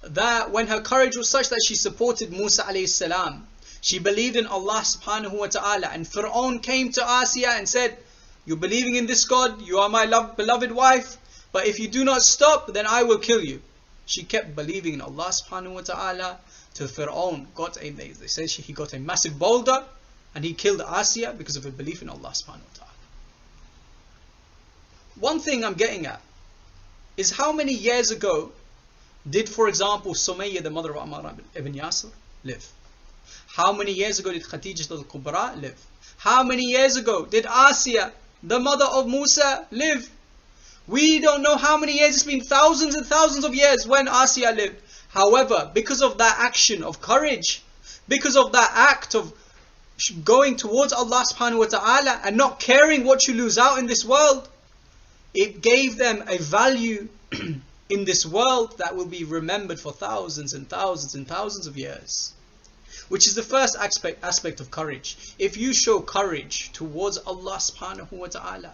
that when her courage was such that she supported Musa alayhi salam, she believed in Allah subhanahu wa ta'ala, and Fir'aun came to Asiya and said, you're believing in this God, you are my beloved wife, but if you do not stop, then I will kill you. She kept believing in Allah subhanahu wa ta'ala till Fir'aun they say he got a massive boulder and he killed Asiya because of her belief in Allah subhanahu wa ta'ala. One thing I'm getting at is how many years ago did, for example, Sumayya, the mother of Ammar ibn Yasir, live? How many years ago did Khatijat al-Kubra live? How many years ago did Asiya, the mother of Musa, live? We don't know how many years. It's been thousands and thousands of years when Asiya lived. However, because of that action of courage, because of that act of going towards Allah subhanahu wa ta'ala and not caring what you lose out in this world, it gave them a value in this world that will be remembered for thousands and thousands and thousands of years. Which is the first aspect of courage. If you show courage towards Allah subhanahu wa ta'ala,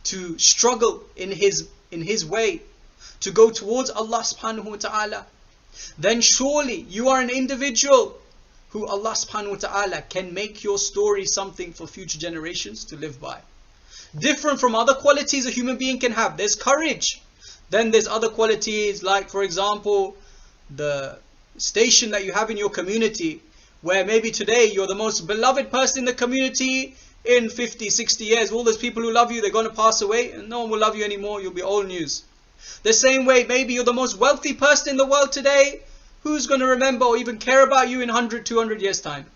to struggle in his way, to go towards Allah subhanahu wa ta'ala, then surely you are an individual who Allah subhanahu wa ta'ala can make your story something for future generations to live by. Different from other qualities a human being can have. There's courage. Then there's other qualities like, for example, the station that you have in your community, where maybe today you're the most beloved person in the community. In 50, 60 years, all those people who love you, they're going to pass away and no one will love you anymore. You'll be old news. The same way, maybe you're the most wealthy person in the world today. Who's going to remember or even care about you in 100, 200 years time?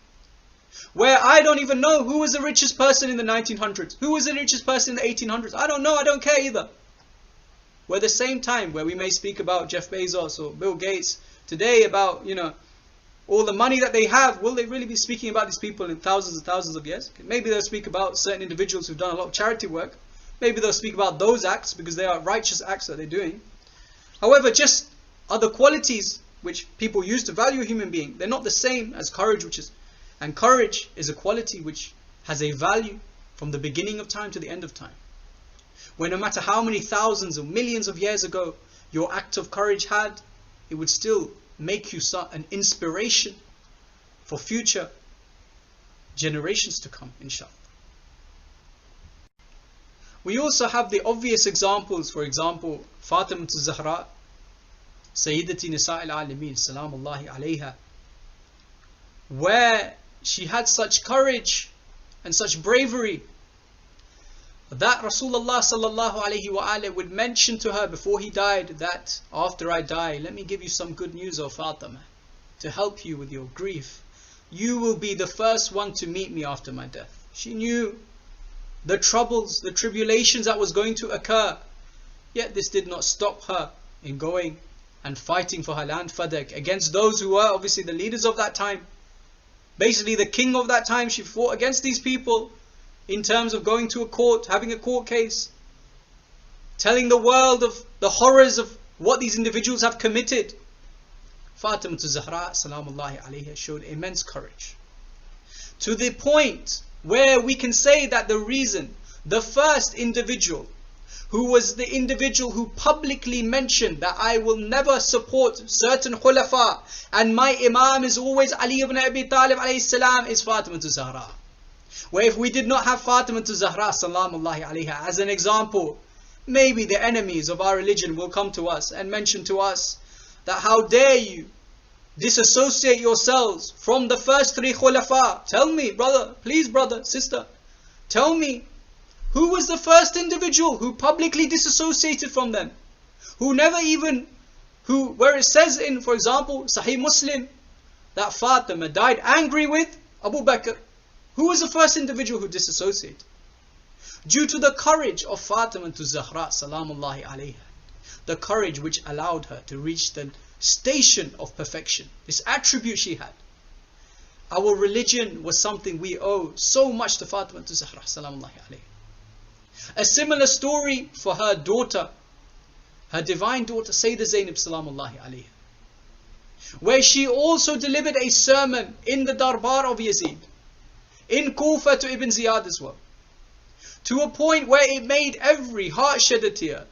Where I don't even know who was the richest person in the 1900s. Who was the richest person in the 1800s? I don't know. I don't care either. Where the same time where we may speak about Jeff Bezos or Bill Gates today about, all the money that they have, will they really be speaking about these people in thousands and thousands of years? Maybe they'll speak about certain individuals who've done a lot of charity work. Maybe they'll speak about those acts because they are righteous acts that they're doing. However, just other qualities which people use to value a human being, they're not the same as courage, and courage is a quality which has a value from the beginning of time to the end of time. Where no matter how many thousands or millions of years ago your act of courage had, it would still make you an inspiration for future generations to come, inshallah. We also have the obvious examples, for example, Fatima Zahra, Sayyidati Nisa al-Alameen, salamullahi alayha, where she had such courage and such bravery that Rasulullah sallallahu alayhi wa alayhi would mention to her before he died that, after I die, let me give you some good news, O Fatima, to help you with your grief. You will be the first one to meet me after my death. She knew the troubles, the tribulations that was going to occur, yet this did not stop her in going and fighting for her land Fadak against those who were obviously the leaders of that time. Basically the king of that time, she fought against these people in terms of going to a court, having a court case, telling the world of the horrors of what these individuals have committed. Fatima Zahra salamullahi alayha showed immense courage, to the point where we can say that the first individual who was the individual who publicly mentioned that I will never support certain khulafa and my imam is always Ali ibn Abi Talib alayhi salam, is Fatima Zahra. Where if we did not have Fatima Zahra salamullahi alayha as an example, maybe the enemies of our religion will come to us and mention to us that how dare you disassociate yourselves from the first three khulafa. Tell me, brother, please brother, sister, tell me, who was the first individual who publicly disassociated from them? Where it says in, for example, Sahih Muslim, that Fatima died angry with Abu Bakr. Who was the first individual who disassociated? Due to the courage of Fatima Zahra salamullahi alayha, the courage which allowed her to reach the station of perfection, this attribute she had. Our religion was something we owe so much to Fatima Zahra salamullahi alayha. A similar story for her daughter, her divine daughter Sayyidah Zainab salamullahi alayha, where she also delivered a sermon in the darbar of Yazid, in Kufa to Ibn Ziyad as well, to a point where it made every heart shed a tear,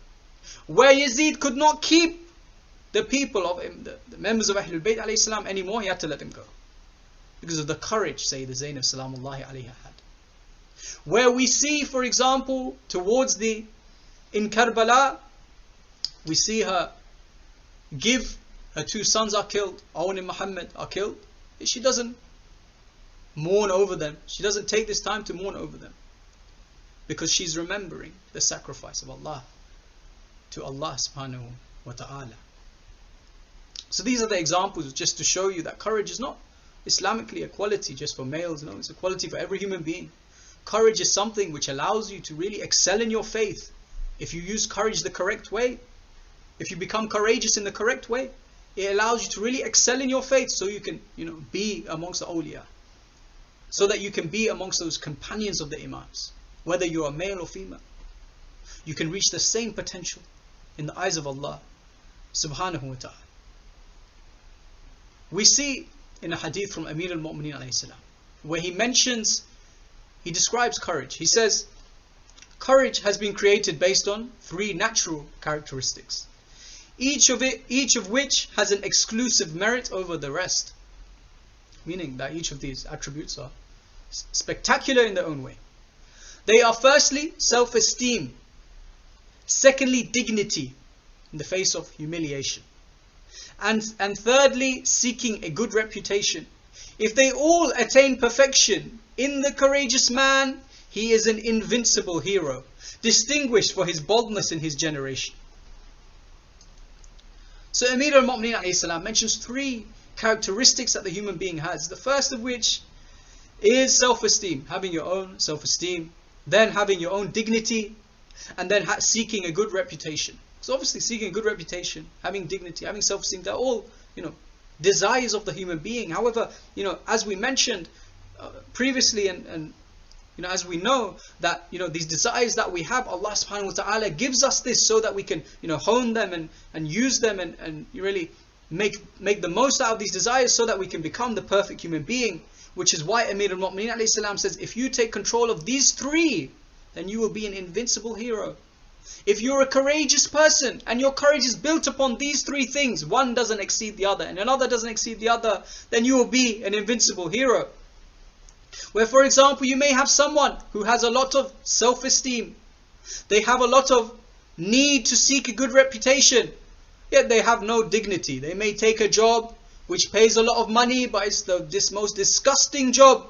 where Yazid could not keep the people of him, the members of Ahlul Bayt alayhi salam anymore. He had to let them go because of the courage Sayyidah Zainab salamullahi alayha had. Where we see, for example, in Karbala, we see her her two sons are killed, Awn and Mohammed are killed. She doesn't mourn over them. She doesn't take this time to mourn over them, because she's remembering the sacrifice of Allah to Allah subhanahu wa ta'ala. So these are the examples just to show you that courage is not Islamically a quality just for males. No, it's a quality for every human being. Courage is something which allows you to really excel in your faith. If you use courage the correct way, if you become courageous in the correct way, it allows you to really excel in your faith, so you can, be amongst the awliya, so that you can be amongst those companions of the imams, whether you are male or female. You can reach the same potential in the eyes of Allah subhanahu wa ta'ala. We see in a hadith from Amir al-Mu'mineen alayhi salam, where he describes courage. He says, courage has been created based on three natural characteristics, each of which has an exclusive merit over the rest. Meaning that each of these attributes are spectacular in their own way. They are firstly self-esteem, secondly dignity in the face of humiliation, and thirdly seeking a good reputation. If they all attain perfection in the courageous man, he is an invincible hero, distinguished for his boldness in his generation. So Amir al-Mu'mineen alayhi salam mentions three characteristics that the human being has. The first of which is self-esteem, having your own self-esteem, then having your own dignity, and then seeking a good reputation. So obviously seeking a good reputation, having dignity, having self-esteem, they're all, desires of the human being. However, as we mentioned previously, and as we know that these desires that we have, Allah subhanahu wa ta'ala gives us this so that we can hone them and use them and really make the most out of these desires so that we can become the perfect human being. Which is why Amir al-Mu'mineen alayhi salam says, if you take control of these three, then you will be an invincible hero. If you're a courageous person and your courage is built upon these three things, one doesn't exceed the other and another doesn't exceed the other, then you will be an invincible hero. Where, for example, you may have someone who has a lot of self-esteem. They have a lot of need to seek a good reputation, yet they have no dignity. They may take a job which pays a lot of money, but it's this most disgusting job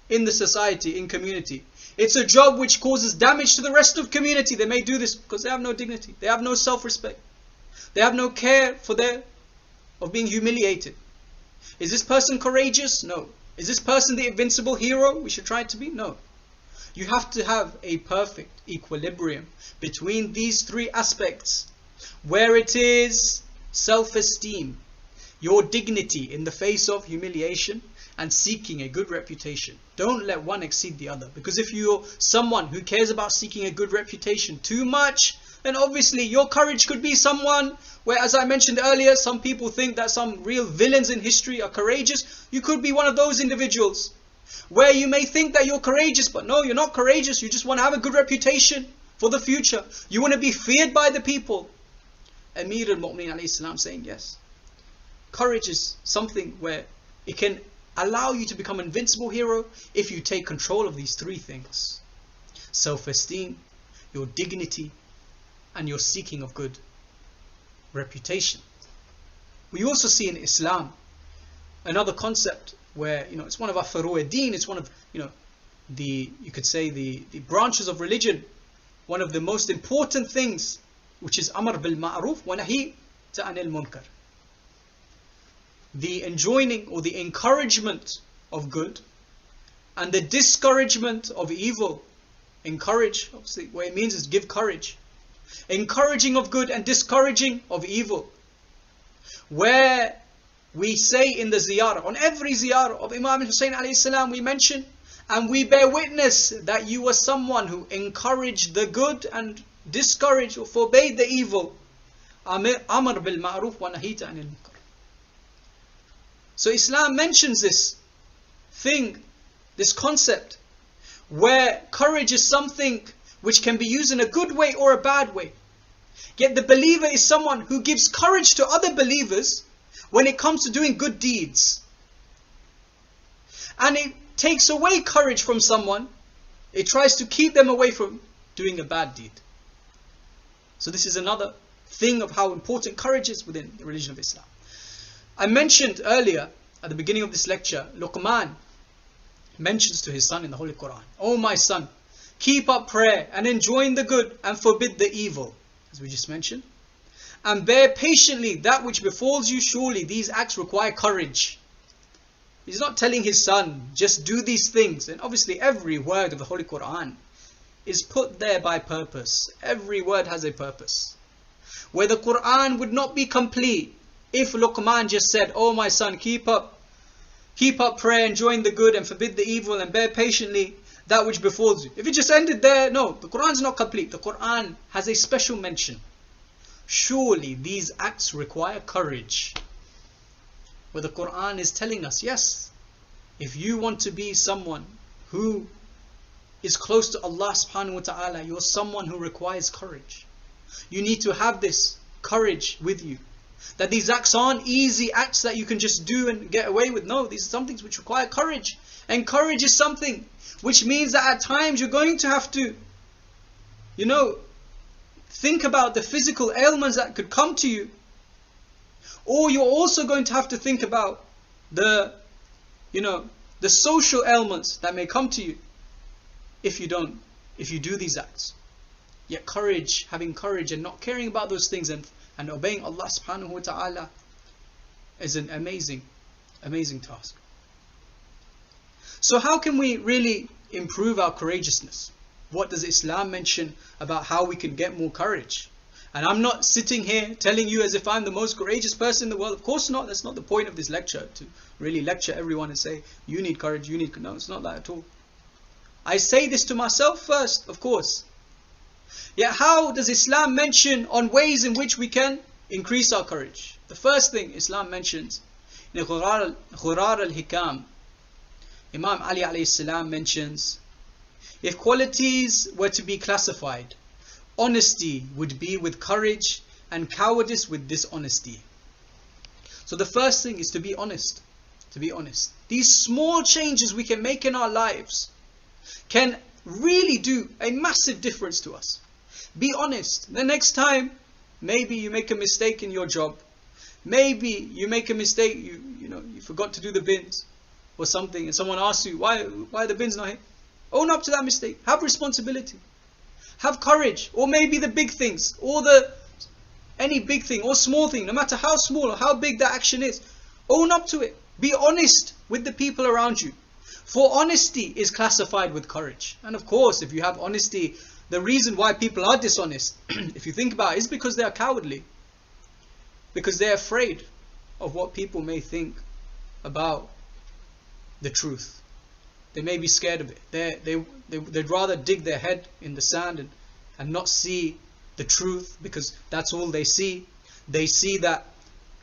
in the society, in community. It's a job which causes damage to the rest of community. They may do this because they have no dignity. They have no self-respect. They have no care of being humiliated. Is this person courageous? No. Is this person the invincible hero we should try to be? No. You have to have a perfect equilibrium between these three aspects, where it is self-esteem, your dignity in the face of humiliation, and seeking a good reputation. Don't let one exceed the other. Because if you're someone who cares about seeking a good reputation too much, then obviously your courage could be someone where, as I mentioned earlier, some people think that some real villains in history are courageous. You could be one of those individuals where you may think that you're courageous, but no, you're not courageous. You just want to have a good reputation for the future. You want to be feared by the people. Amir al-Mu'mineen alayhi salam saying, yes, courage is something where it can allow you to become an invincible hero if you take control of these three things: self-esteem, your dignity, and your seeking of good reputation. We also see in Islam another concept where, it's one of our furu'a deen, it's one of, you could say the branches of religion, one of the most important things, which is amr bil ma'ruf wa nahi anil munkar. The enjoining or the encouragement of good and the discouragement of evil. Encourage, obviously, what it means is give courage. Encouraging of good and discouraging of evil. Where we say in the ziyarah, on every ziyarah of Imam Hussein alayhi salam, we mention and we bear witness that you were someone who encouraged the good and discouraged or forbade the evil. Amr bil ma'ruf wa nahita anil munkar. So Islam mentions this thing, this concept, where courage is something which can be used in a good way or a bad way. Yet the believer is someone who gives courage to other believers when it comes to doing good deeds. And it takes away courage from someone. It tries to keep them away from doing a bad deed. So this is another thing of how important courage is within the religion of Islam. I mentioned earlier at the beginning of this lecture, Luqman mentions to his son in the Holy Quran, "O my son, keep up prayer and enjoin the good and forbid the evil," as we just mentioned, "and bear patiently that which befalls you. Surely these acts require courage." He's not telling his son, just do these things. And obviously every word of the Holy Quran is put there by purpose. Every word has a purpose. Where the Quran would not be complete if Luqman just said, "Oh my son, keep up prayer, enjoin the good and forbid the evil and bear patiently that which befalls you." If it just ended there, no, the Quran is not complete. The Quran has a special mention. Surely these acts require courage. Where the Quran is telling us, yes, if you want to be someone who is close to Allah subhanahu wa ta'ala, you're someone who requires courage. You need to have this courage with you. That these acts aren't easy acts that you can just do and get away with. No, these are some things which require courage. And courage is something which means that at times you're going to have to, think about the physical ailments that could come to you. Or you're also going to have to think about the social ailments that may come to you if you do these acts. Yet courage, having courage and not caring about those things and obeying Allah subhanahu wa ta'ala is an amazing, amazing task. So how can we really improve our courageousness? What does Islam mention about how we can get more courage? And I'm not sitting here telling you as if I'm the most courageous person in the world. Of course not. That's not the point of this lecture, to really lecture everyone and say, you need courage, no, it's not that at all. I say this to myself first, of course. Yet how does Islam mention on ways in which we can increase our courage? The first thing Islam mentions in Ghurar al-Hikam, Imam Ali alayhi salam mentions, if qualities were to be classified, honesty would be with courage and cowardice with dishonesty. So the first thing is to be honest. To be honest. These small changes we can make in our lives can really do a massive difference to us. Be honest. The next time, maybe you make a mistake in your job. Maybe you make a mistake, you forgot to do the bins or something, and someone asks you, why are the bins not here? Own up to that mistake. Have responsibility. Have courage. Or maybe the big things, or any big thing or small thing, no matter how small or how big that action is, own up to it. Be honest with the people around you. For honesty is classified with courage. And of course, if you have honesty, the reason why people are dishonest, if you think about it, is because they are cowardly. Because they're afraid of what people may think about the truth. They may be scared of it. They'd rather dig their head in the sand and not see the truth, because that's all they see. They see that,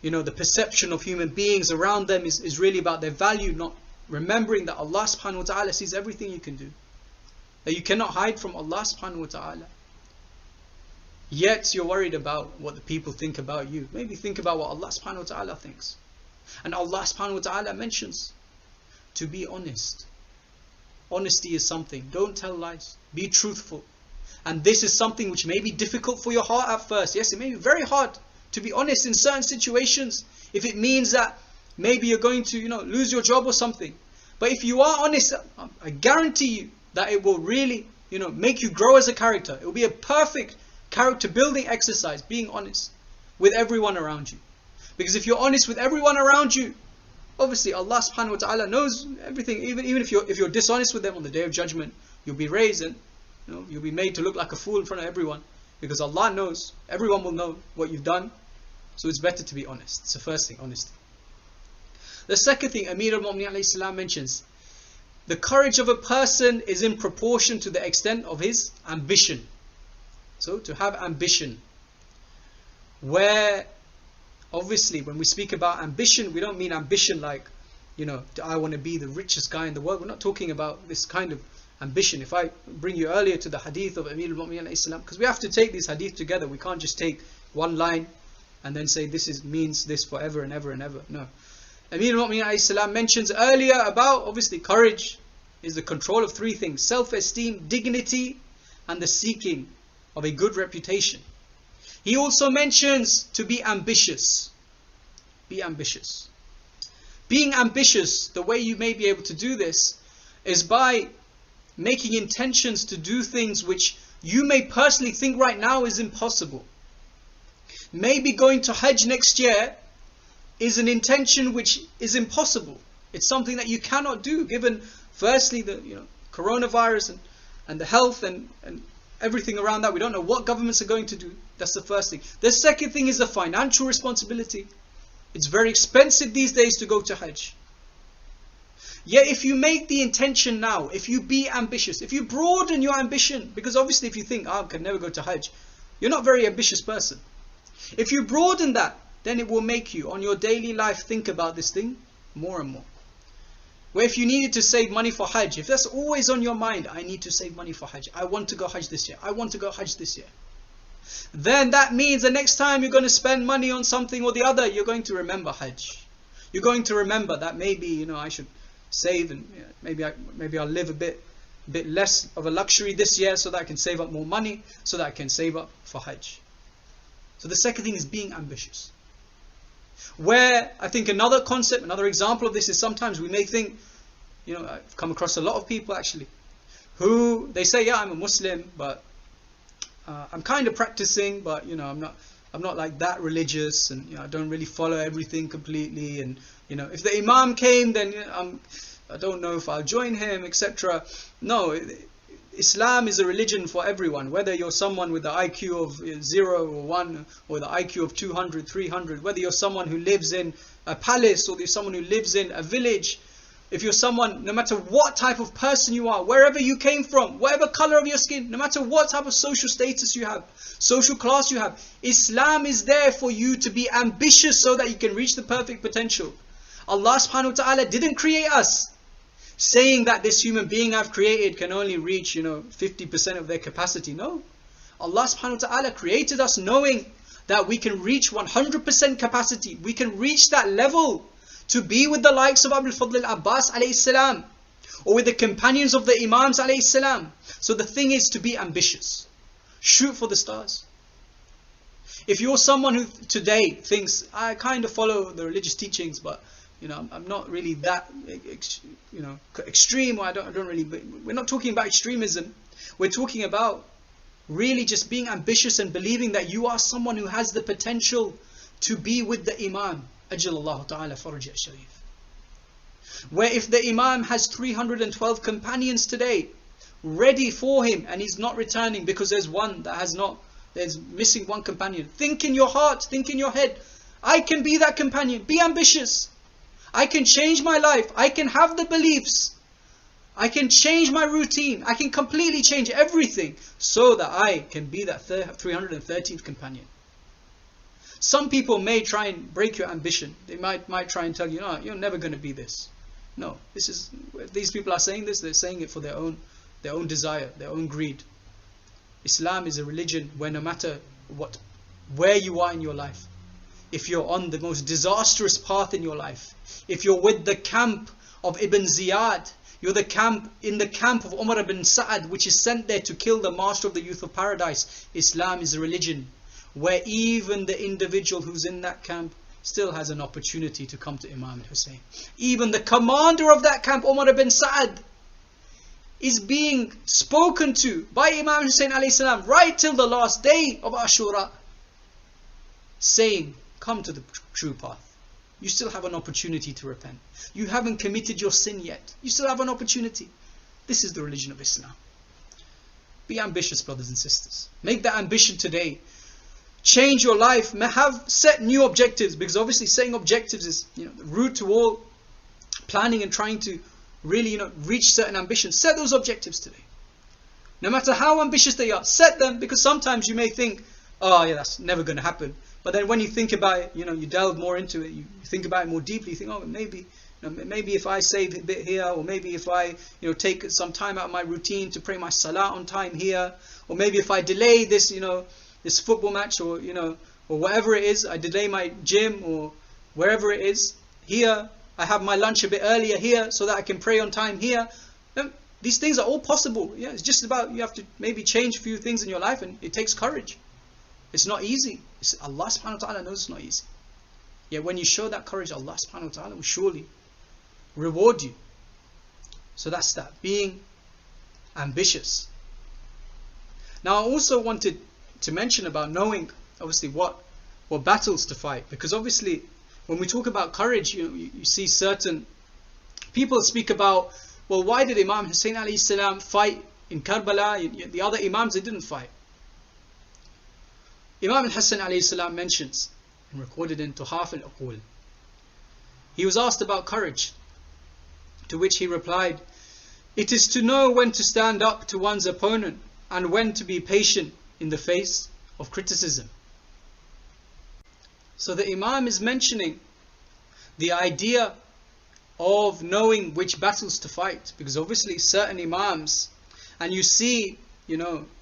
the perception of human beings around them is really about their value, not remembering that Allah subhanahu wa ta'ala sees everything you can do. That you cannot hide from Allah subhanahu wa ta'ala. Yet you're worried about what the people think about you. Maybe think about what Allah subhanahu wa ta'ala thinks. And Allah subhanahu wa ta'ala mentions to be honest. Honesty is something. Don't tell lies. Be truthful. And this is something which may be difficult for your heart at first. Yes, it may be very hard to be honest in certain situations. If it means that maybe you're going to, lose your job or something. But if you are honest, I guarantee you that it will really, make you grow as a character. It will be a perfect character building exercise, being honest with everyone around you. Because if you're honest with everyone around you, obviously Allah subhanahu wa ta'ala knows everything. Even if you're dishonest with them on the Day of Judgment, you'll be raised and you'll be made to look like a fool in front of everyone. Because Allah knows, everyone will know what you've done. So it's better to be honest. It's the first thing, honesty. The second thing Amir al-Mu'mineen alayhi salam mentions, the courage of a person is in proportion to the extent of his ambition. So to have ambition, where obviously when we speak about ambition, we don't mean ambition like, I want to be the richest guy in the world. We're not talking about this kind of ambition. If I bring you earlier to the hadith of Amir al-Mu'mineen alayhi salam, because we have to take these hadith together. We can't just take one line and then say this means this forever and ever and ever. No. Amir al-Mu'mineen alayhi salam mentions earlier about, obviously, courage is the control of three things: self-esteem, dignity, and the seeking of a good reputation. He also mentions to be ambitious. Be ambitious. Being ambitious, the way you may be able to do this is by making intentions to do things which you may personally think right now is impossible. Maybe going to Hajj next year is an intention which is impossible. It's something that you cannot do, given firstly the coronavirus and the health and everything around that. We don't know what governments are going to do. That's the first thing. The second thing is the financial responsibility. It's very expensive these days to go to Hajj. Yet if you make the intention now, if you be ambitious, if you broaden your ambition, because obviously if you think, I can never go to Hajj, you're not a very ambitious person. If you broaden that, then it will make you, on your daily life, think about this thing more and more. Where if you needed to save money for Hajj, if that's always on your mind, I need to save money for Hajj, I want to go Hajj this year, I want to go Hajj this year, then that means the next time you're going to spend money on something or the other, you're going to remember Hajj. You're going to remember that maybe, I should save, and maybe I'll live a bit less of a luxury this year so that I can save up more money, so that I can save up for Hajj. So the second thing is being ambitious. Where I think another concept, another example of this is sometimes we may think, I've come across a lot of people actually, who they say, yeah, I'm a Muslim, but I'm kind of practicing, but I'm not like that religious, and I don't really follow everything completely, and if the Imam came, then I don't know if I'll join him, etc. No, Islam is a religion for everyone, whether you're someone with the IQ of 0 or 1, or the IQ of 200, 300, whether you're someone who lives in a palace or you're someone who lives in a village. if you're someone, no matter what type of person you are, wherever you came from, whatever color of your skin, no matter what type of social status you have, social class you have, Islam is there for you to be ambitious so that you can reach the perfect potential. Allah subhanahu wa ta'ala didn't create us saying that this human being I've created can only reach 50% of their capacity. No. Allah subhanahu wa ta'ala created us knowing that we can reach 100% capacity. We can reach that level to be with the likes of Abul Fadl al-Abbas alayhi salam, or with the companions of the Imams alayhi salam. So the thing is to be ambitious. Shoot for the stars. If you're someone who today thinks, I kind of follow the religious teachings, but I'm not really that extreme, or I don't really, we're not talking about extremism. We're talking about really just being ambitious and believing that you are someone who has the potential to be with the Imam. Ajjalallahu ta'ala faraj al-sharif. Where if the Imam has 312 companions today ready for him and he's not returning because there's missing one companion. Think in your heart, think in your head, I can be that companion. Be ambitious. I can change my life. I can have the beliefs. I can change my routine. I can completely change everything so that I can be that 313th companion. Some people may try and break your ambition. They might try and tell you, no, you're never going to be this. No, these people are saying this, they're saying it for their own desire, their own greed. Islam is a religion where no matter where you are in your life, if you're on the most disastrous path in your life, if you're with the camp of Ibn Ziyad, you're in the camp of Umar ibn Sa'ad, which is sent there to kill the master of the youth of paradise, Islam is a religion where even the individual who's in that camp still has an opportunity to come to Imam al-Hussein. Even the commander of that camp, Umar ibn Sa'ad, is being spoken to by Imam Hussein alayhi salam right till the last day of Ashura, saying, come to the true path. You still have an opportunity to repent. You haven't committed your sin yet. You still have an opportunity. This is the religion of Islam. Be ambitious, brothers and sisters. Make that ambition today. Change your life. Set new objectives, because obviously setting objectives is the root to all planning and trying to really reach certain ambitions. Set those objectives today. No matter how ambitious they are, set them, because sometimes you may think, oh yeah, that's never going to happen. But then when you think about it, you delve more into it, you think about it more deeply, you think, oh, maybe if I save a bit here, or maybe if I take some time out of my routine to pray my salah on time here, or maybe if I delay this this football match, or or whatever it is, I delay my gym or wherever it is, here I have my lunch a bit earlier here so that I can pray on time here. These things are all possible. Yeah, it's just about, you have to maybe change a few things in your life, and it takes courage. It's not easy. Allah subhanahu wa ta'ala knows it's not easy. Yet when you show that courage, Allah subhanahu wa ta'ala will surely reward you. So that's that, being ambitious. Now I also wanted to mention about knowing, obviously, what battles to fight. Because obviously, when we talk about courage, you see certain people speak about, well, why did Imam Hussein alayhi salam fight in Karbala? The other Imams, they didn't fight. Imam al-Hassan alayhi salam mentions, and recorded in Tuhaf al-Uqul, he was asked about courage, to which he replied, it is to know when to stand up to one's opponent and when to be patient in the face of criticism. So the Imam is mentioning the idea of knowing which battles to fight, because obviously certain Imams, and you see,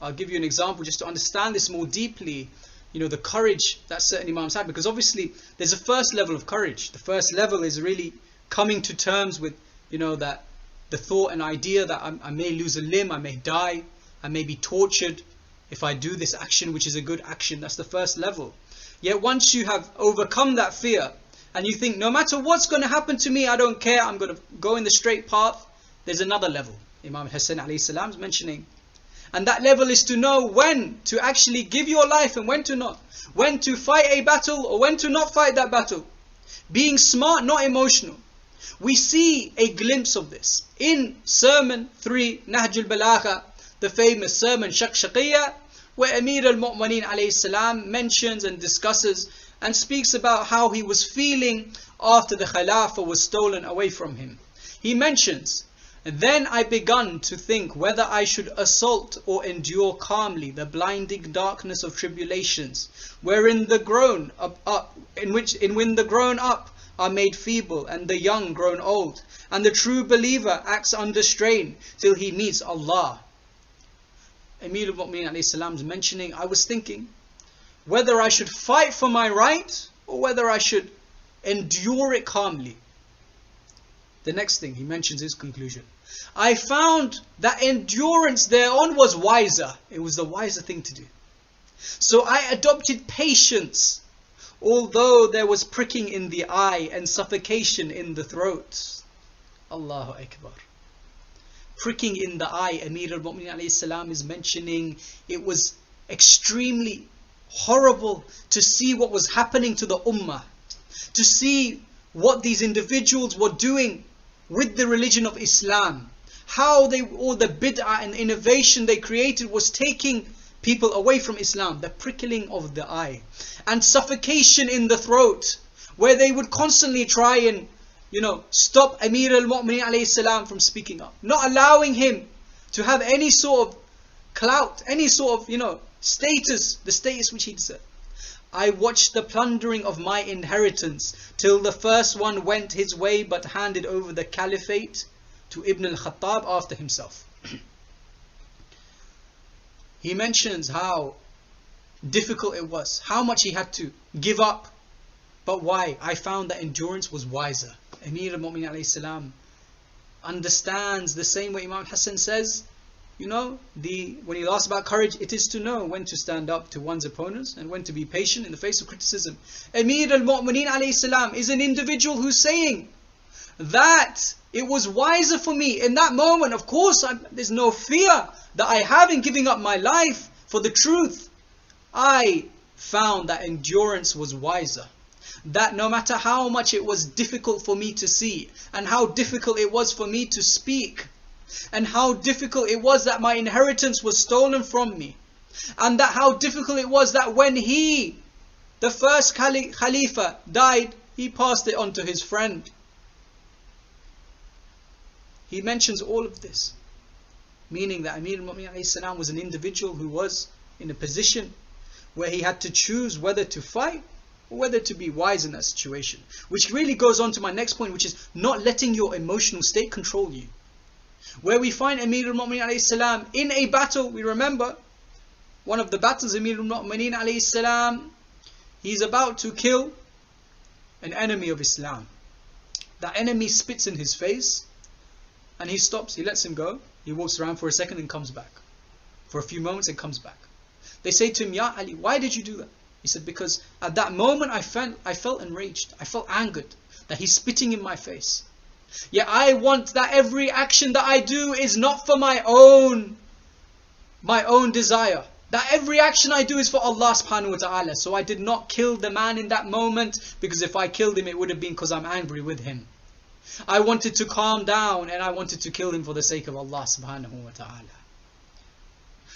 I'll give you an example just to understand this more deeply, the courage that certain Imams have, because obviously there's a first level of courage. The first level is really coming to terms with, that the thought and idea that I may lose a limb, I may die, I may be tortured if I do this action, which is a good action. That's the first level. Yet once you have overcome that fear, and you think, no matter what's going to happen to me, I don't care, I'm going to go in the straight path, there's another level. Imam Hassan alayhi salam is mentioning. And that level is to know when to actually give your life and when to not. When to fight a battle or when to not fight that battle. Being smart, not emotional. We see a glimpse of this in Sermon 3, Nahj al-Balagha, the famous sermon Shaqshaqiyya, where Amir al-Mu'mineen alayhi salam mentions and discusses and speaks about how he was feeling after the Khilafah was stolen away from him. He mentions, then I begun to think whether I should assault or endure calmly the blinding darkness of tribulations, wherein the grown up, in when the grown up are made feeble and the young grown old, and the true believer acts under strain till he meets Allah. Amir al-Mu'mineen alayhi salam is mentioning, I was thinking whether I should fight for my right or whether I should endure it calmly. The next thing he mentions his conclusion. I found that endurance thereon was wiser. It was the wiser thing to do. So I adopted patience, although there was pricking in the eye and suffocation in the throat. Allahu Akbar. Pricking in the eye, Amir al-Mu'mineen alayhi salam is mentioning, it was extremely horrible to see what was happening to the ummah, to see what these individuals were doing with the religion of Islam, how all the bid'ah and innovation they created was taking people away from Islam, the prickling of the eye and suffocation in the throat, where they would constantly try and stop Amir al-Mu'mineen alayhi salam from speaking up, not allowing him to have any sort of clout, any sort of status, the status which he deserved. I watched the plundering of my inheritance till the first one went his way but handed over the caliphate to Ibn al-Khattab after himself. He mentions how difficult it was, how much he had to give up, but why? I found that endurance was wiser. Amir al-Mu'mineen alayhi salam understands the same way Imam Hassan says, when he asks about courage, it is to know when to stand up to one's opponents and when to be patient in the face of criticism. Amir al-Mu'mineen alayhi salam is an individual who's saying that it was wiser for me in that moment. Of course, there's no fear that I have in giving up my life for the truth. I found that endurance was wiser. That no matter how much it was difficult for me to see, and how difficult it was for me to speak, and how difficult it was that my inheritance was stolen from me, and that how difficult it was that when the first Khalifa died, he passed it on to his friend. He mentions all of this, meaning that Amir al-Mu'mineen alayhi salam was an individual who was in a position where he had to choose whether to fight or whether to be wise in that situation. Which really goes on to my next point, which is not letting your emotional state control you. Where we find Amir al-Mu'mineen alayhi salam in a battle, we remember one of the battles, Amir al-Mu'mineen alayhi salam, he's about to kill an enemy of Islam. That enemy spits in his face and he stops, he lets him go, he walks around for a second and comes back. For a few moments and comes back. They say to him, Ya Ali, why did you do that? He said, because at that moment I felt enraged, I felt angered that he's spitting in my face. Yet I want that every action that I do is not for my own desire. That every action I do is for Allah subhanahu wa ta'ala. So I did not kill the man in that moment, because if I killed him it would have been because I'm angry with him. I wanted to calm down and I wanted to kill him for the sake of Allah subhanahu wa ta'ala.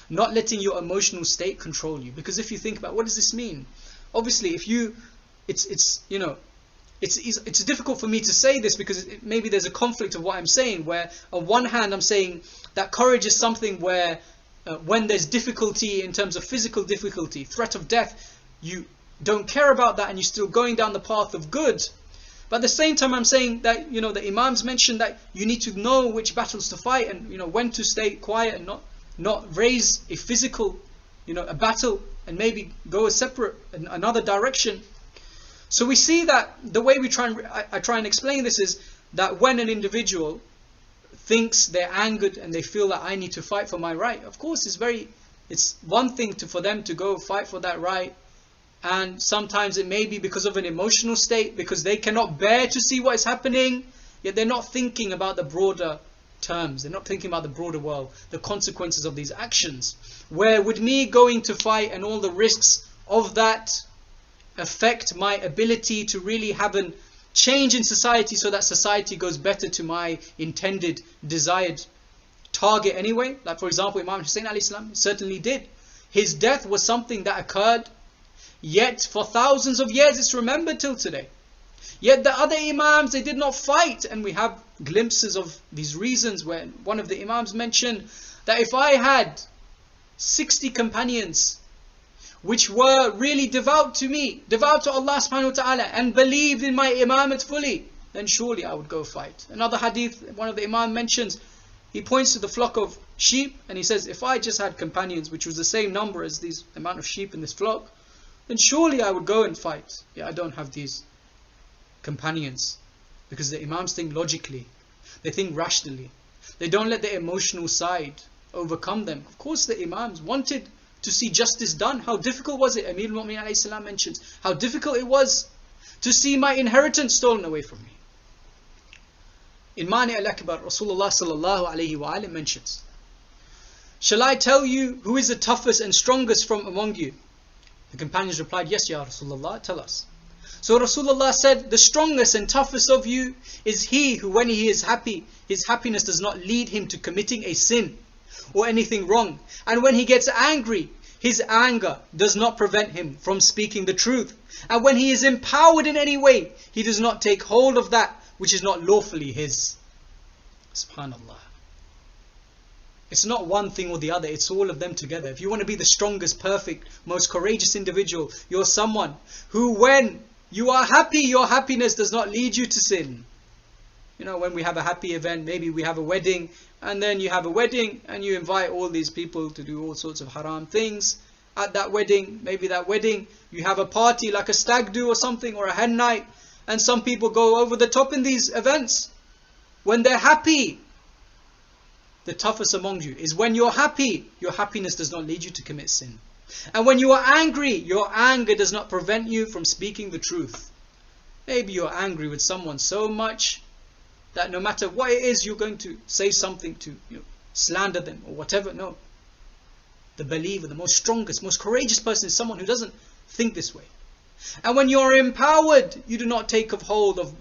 Not letting your emotional state control you. Because if you think about, what does this mean? Obviously, it's difficult for me to say this because maybe there's a conflict of what I'm saying, where on one hand I'm saying that courage is something where when there's difficulty in terms of physical difficulty, threat of death, you don't care about that and you're still going down the path of good. But at the same time I'm saying that the Imams mentioned that you need to know which battles to fight and when to stay quiet and not raise a physical a battle and maybe go a separate another direction. So we see that the way I try and explain this is that when an individual thinks they're angered and they feel that I need to fight for my right, of course it's one thing for them to go fight for that right, and sometimes it may be because of an emotional state, because they cannot bear to see what is happening, yet they're not thinking about the broader terms, they're not thinking about the broader world, the consequences of these actions. Where would me going to fight and all the risks of that affect my ability to really have a change in society so that society goes better to my intended, desired target anyway? Like for example, Imam Hussein alayhi salam certainly did. His death was something that occurred, yet for thousands of years it's remembered till today. Yet the other Imams, they did not fight. And we have glimpses of these reasons where one of the Imams mentioned that if I had 60 companions which were really devout to me, devout to Allah subhanahu wa ta'ala, and believed in my imamat fully, then surely I would go fight. Another hadith, one of the Imam mentions, he points to the flock of sheep and he says, if I just had companions which was the same number as these amount of sheep in this flock, then surely I would go and fight. Yeah, I don't have these companions. Because the Imams think logically, they think rationally. They don't let the emotional side overcome them. Of course the Imams wanted to see justice done. How difficult was it? Amir al-Mu'minin alayhi salam mentions how difficult it was to see my inheritance stolen away from me. In Mani al-Akbar, Rasulullah sallallahu alayhi wa alayhi mentions, shall I tell you who is the toughest and strongest from among you? The companions replied, yes, Ya Rasulullah, tell us. So Rasulullah said, the strongest and toughest of you is he who when he is happy, his happiness does not lead him to committing a sin or anything wrong. And when he gets angry, his anger does not prevent him from speaking the truth. And when he is empowered in any way, he does not take hold of that which is not lawfully his. Subhanallah. It's not one thing or the other, it's all of them together. If you want to be the strongest, perfect, most courageous individual, you're someone who when you are happy, your happiness does not lead you to sin. You know, when we have a happy event, maybe we have a wedding, and then you have a wedding and you invite all these people to do all sorts of haram things at that wedding. Maybe that wedding, you have a party like a stag do or something, or a hen night, and some people go over the top in these events. When they're happy, the toughest among you is when you're happy, your happiness does not lead you to commit sin. And when you are angry, your anger does not prevent you from speaking the truth. Maybe you're angry with someone so much that no matter what it is, you're going to say something to slander them or whatever. No. The believer, the most strongest, most courageous person is someone who doesn't think this way. And when you're empowered, you do not take of hold of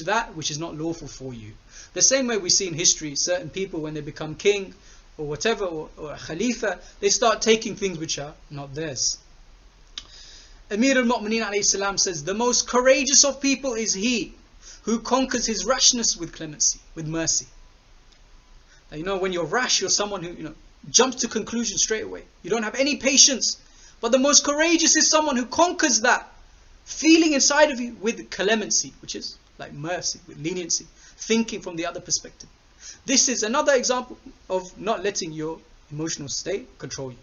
that which is not lawful for you. The same way we see in history, certain people when they become king or whatever, or a khalifa, they start taking things which are not theirs. Amir al-Mu'minin alayhi salam says, the most courageous of people is he who conquers his rashness with clemency, with mercy. Now, when you're rash, you're someone who jumps to conclusions straight away. You don't have any patience. But the most courageous is someone who conquers that feeling inside of you with clemency, which is like mercy, with leniency, thinking from the other perspective. This is another example of not letting your emotional state control you.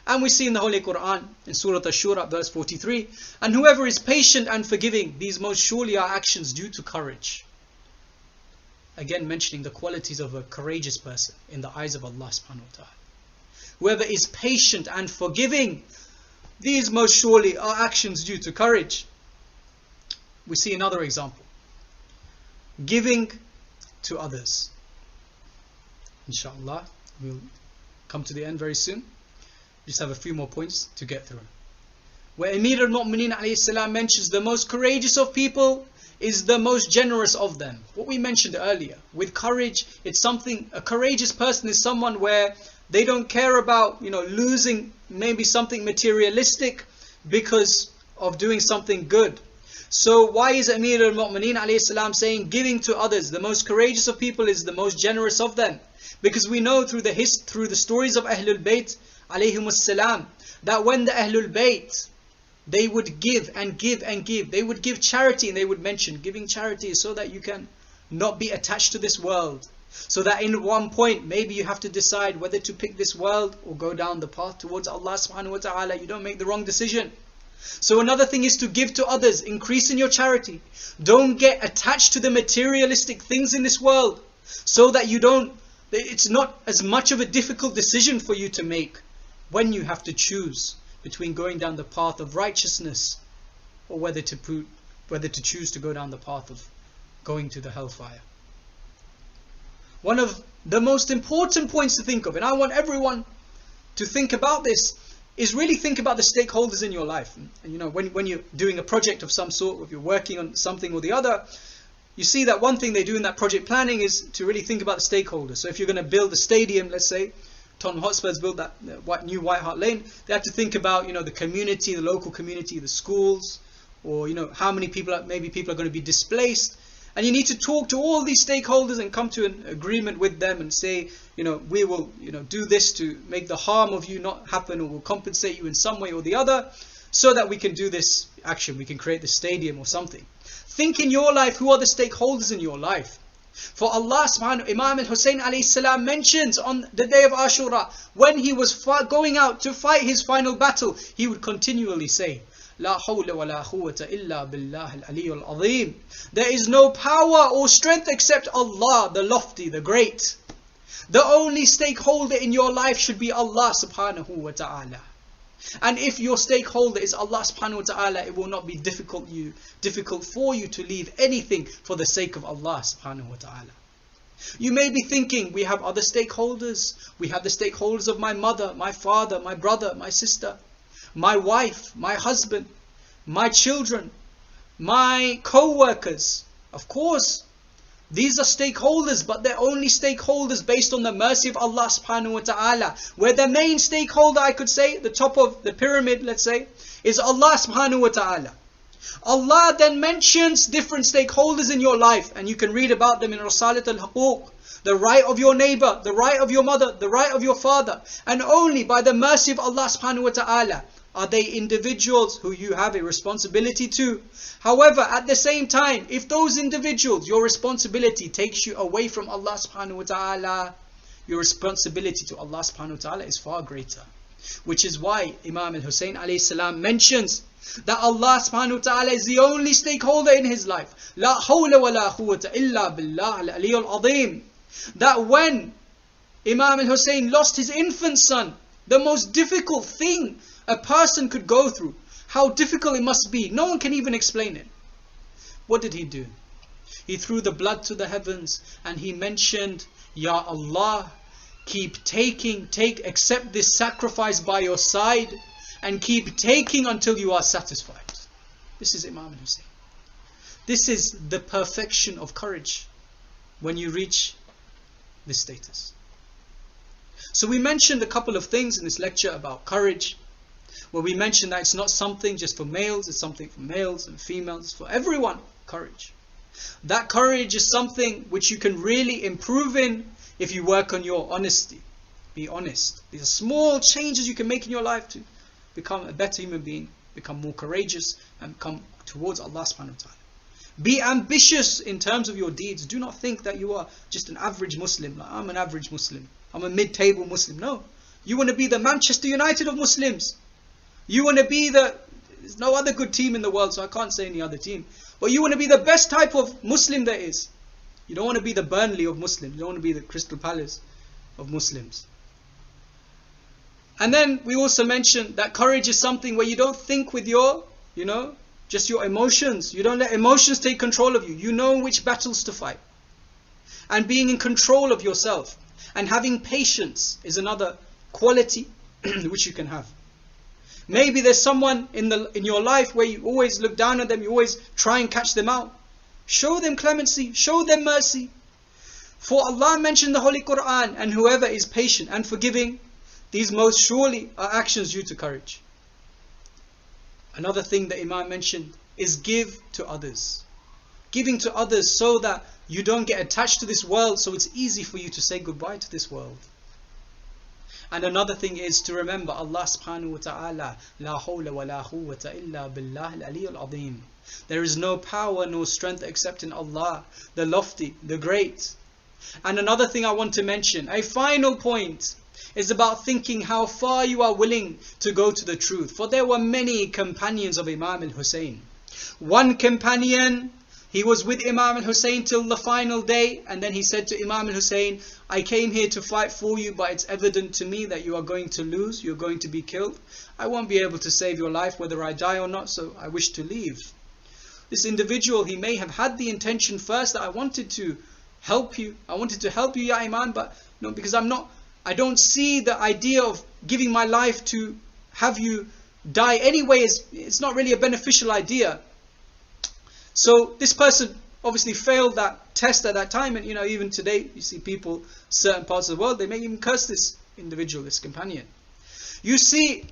And we see in the Holy Quran, in Surah Ash-Shura, verse 43, and whoever is patient and forgiving, these most surely are actions due to courage. Again mentioning the qualities of a courageous person in the eyes of Allah subhanahu wa ta'ala. Whoever is patient and forgiving, these most surely are actions due to courage. We see another example. Giving to others. Inshallah, we'll come to the end very soon. Just have a few more points to get through. Where Amir al-Mu'minin alayhi salam mentions the most courageous of people is the most generous of them. What we mentioned earlier, with courage, it's something, a courageous person is someone where they don't care about, losing maybe something materialistic because of doing something good. So why is Amir al-Mu'minin alayhi salam saying giving to others? The most courageous of people is the most generous of them. Because we know through the stories of Ahlul Bayt alayhimus salam, that when the Ahlul Bayt, they would give and give and give. They would give charity, and they would mention giving charity is so that you can not be attached to this world. So that in one point, maybe you have to decide whether to pick this world or go down the path towards Allah subhanahu wa ta'ala. You don't make the wrong decision. So another thing is to give to others, increase in your charity. Don't get attached to the materialistic things in this world, so that it's not as much of a difficult decision for you to make when you have to choose between going down the path of righteousness or whether to choose to go down the path of going to the hellfire. One of the most important points to think of, and I want everyone to think about this, is really think about the stakeholders in your life. And when you're doing a project of some sort, if you're working on something or the other, you see that one thing they do in that project planning is to really think about the stakeholders. So if you're going to build a stadium, let's say, Tottenham Hotspur's built that new White Hart Lane, they have to think about the community, the local community, the schools, or how many people maybe people are going to be displaced. And you need to talk to all these stakeholders and come to an agreement with them and say, we will do this to make the harm of you not happen, or will compensate you in some way or the other, so that we can do this action, we can create the stadium or something. Think in your life, who are the stakeholders in your life? For Allah subhanahu, Imam al-Hussein alayhi salam mentions on the day of Ashura, when he was going out to fight his final battle, he would continually say, La hawla wa la quwwata illa billah al-aliyyul azim. There is no power or strength except Allah, the lofty, the great. The only stakeholder in your life should be Allah subhanahu wa ta'ala. And if your stakeholder is Allah subhanahu wa ta'ala, it will not be difficult for you to leave anything for the sake of Allah subhanahu wa ta'ala. You may be thinking, we have other stakeholders. We have the stakeholders of my mother, my father, my brother, my sister, my wife, my husband, my children, my co-workers. Of course, these are stakeholders, but they're only stakeholders based on the mercy of Allah subhanahu wa ta'ala. Where the main stakeholder, I could say, the top of the pyramid, let's say, is Allah subhanahu wa ta'ala. Allah then mentions different stakeholders in your life, and you can read about them in Risalat al-Huquq. The right of your neighbor, the right of your mother, the right of your father. And only by the mercy of Allah subhanahu wa ta'ala are they individuals who you have a responsibility to. However, at the same time, if those individuals, your responsibility takes you away from Allah subhanahu wa ta'ala, your responsibility to Allah subhanahu wa ta'ala is far greater. Which is why Imam al-Hussein alayhi salam mentions that Allah subhanahu wa ta'ala is the only stakeholder in his life. La hawla wa la quwwata illa billah al-aliyyul azim. That when Imam al-Hussein lost his infant son, the most difficult thing a person could go through, how difficult it must be, no one can even explain it. What did he do? He threw the blood to the heavens and he mentioned, Ya Allah, accept this sacrifice by your side and keep taking until you are satisfied. This is Imam al-Hussein. This is the perfection of courage when you reach this status. So we mentioned a couple of things in this lecture about courage, where we mentioned that it's not something just for males, it's something for males and females, it's for everyone, courage. That courage is something which you can really improve in if you work on your honesty. Be honest. These are small changes you can make in your life to become a better human being, become more courageous, and come towards Allah subhanahu wa ta'ala. Be ambitious in terms of your deeds. Do not think that you are just an average Muslim. Like, I'm an average Muslim, I'm a mid-table Muslim. No. You want to be the Manchester United of Muslims. You want to be there's no other good team in the world, so I can't say any other team. But you want to be the best type of Muslim there is. You don't want to be the Burnley of Muslims. You don't want to be the Crystal Palace of Muslims. And then we also mentioned that courage is something where you don't think with your, just your emotions. You don't let emotions take control of you. You know which battles to fight. And being in control of yourself. And having patience is another quality which you can have. Maybe there's someone in your life where you always look down at them, you always try and catch them out. Show them clemency, show them mercy. For Allah mentioned in the Holy Quran, and whoever is patient and forgiving, these most surely are actions due to courage. Another thing that Imam mentioned is give to others. Giving to others so that you don't get attached to this world, so it's easy for you to say goodbye to this world. And another thing is to remember Allah subhanahu wa ta'ala, La hawla wa la quwwata illa billah al-aliyyul azim. There is no power nor strength except in Allah, the lofty, the great. And another thing I want to mention, a final point, is about thinking how far you are willing to go to the truth. For there were many companions of Imam al-Hussein. One companion, he was with Imam al-Hussein till the final day, and then he said to Imam al-Hussein, I came here to fight for you, but it's evident to me that you are going to lose, you're going to be killed. I won't be able to save your life whether I die or not, so I wish to leave. This individual, he may have had the intention first that I wanted to help you. I wanted to help you, Ya Imam, but because I don't see the idea of giving my life to have you die anyway. It's not really a beneficial idea. So this person obviously failed that test at that time, and even today you see people, certain parts of the world, they may even curse this individual, this companion. You see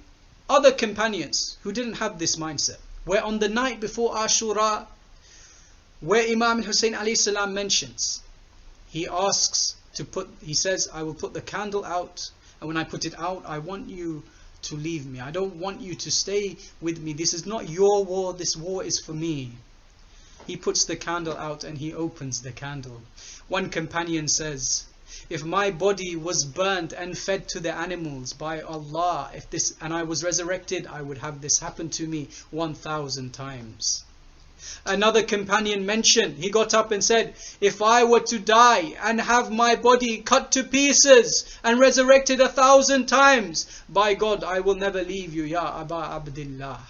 other companions who didn't have this mindset. where on the night before Ashura, where Imam Hussein alayhi salam mentions, he says, I will put the candle out, and when I put it out, I want you to leave me. I don't want you to stay with me. This is not your war, this war is for me. He puts the candle out and he opens the candle. One companion says, if my body was burnt and fed to the animals by Allah, and I was resurrected, I would have this happen to me 1,000 times. Another companion mentioned, he got up and said, if I were to die and have my body cut to pieces and resurrected 1,000 times, by God, I will never leave you, Ya Aba Abdillah.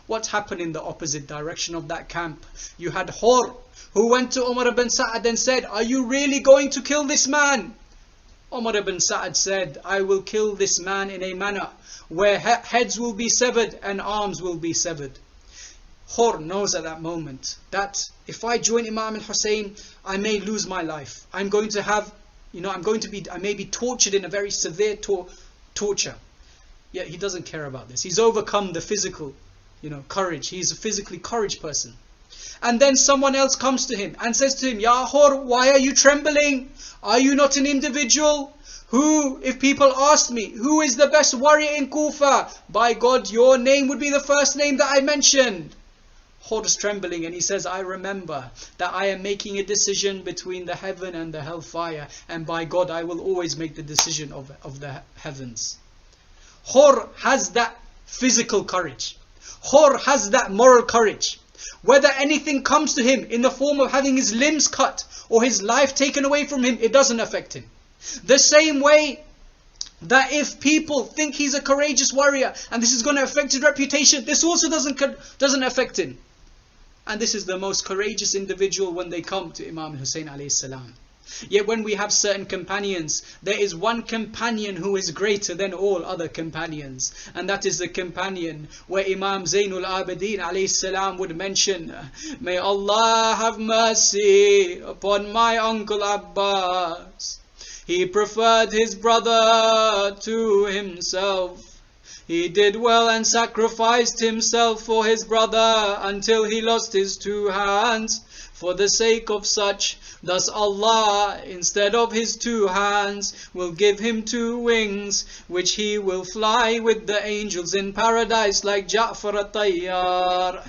What happened in the opposite direction of that camp? You had Hur, who went to Umar ibn Sa'ad and said, are you really going to kill this man? Umar ibn Sa'ad said, I will kill this man in a manner where heads will be severed and arms will be severed. Hur knows at that moment that if I join Imam al-Hussein, I may lose my life. I may be tortured in a very severe torture. Yet he doesn't care about this. He's overcome the physical, courage. He's a physically courage person. And then someone else comes to him and says to him, Ya Hur, why are you trembling? Are you not an individual? Who, if people asked me, who is the best warrior in Kufa? By God, your name would be the first name that I mentioned. Hur is trembling and he says, I remember that I am making a decision between the heaven and the hellfire, and by God I will always make the decision of the heavens. Hur has that physical courage. Hur has that moral courage. Whether anything comes to him in the form of having his limbs cut or his life taken away from him, it doesn't affect him. The same way that if people think he's a courageous warrior and this is going to affect his reputation, this also doesn't affect him. And this is the most courageous individual when they come to Imam Hussein alayhi salam. Yet when we have certain companions, there is one companion who is greater than all other companions, and that is the companion where Imam Zainul Abidin alayhi salam would mention, may Allah have mercy upon my uncle Abbas. He preferred his brother to himself. He did well and sacrificed himself for his brother until he lost his 2 hands. For the sake of such, thus Allah, instead of his 2 hands, will give him 2 wings, which he will fly with the angels in paradise like Ja'far at-Tayyar.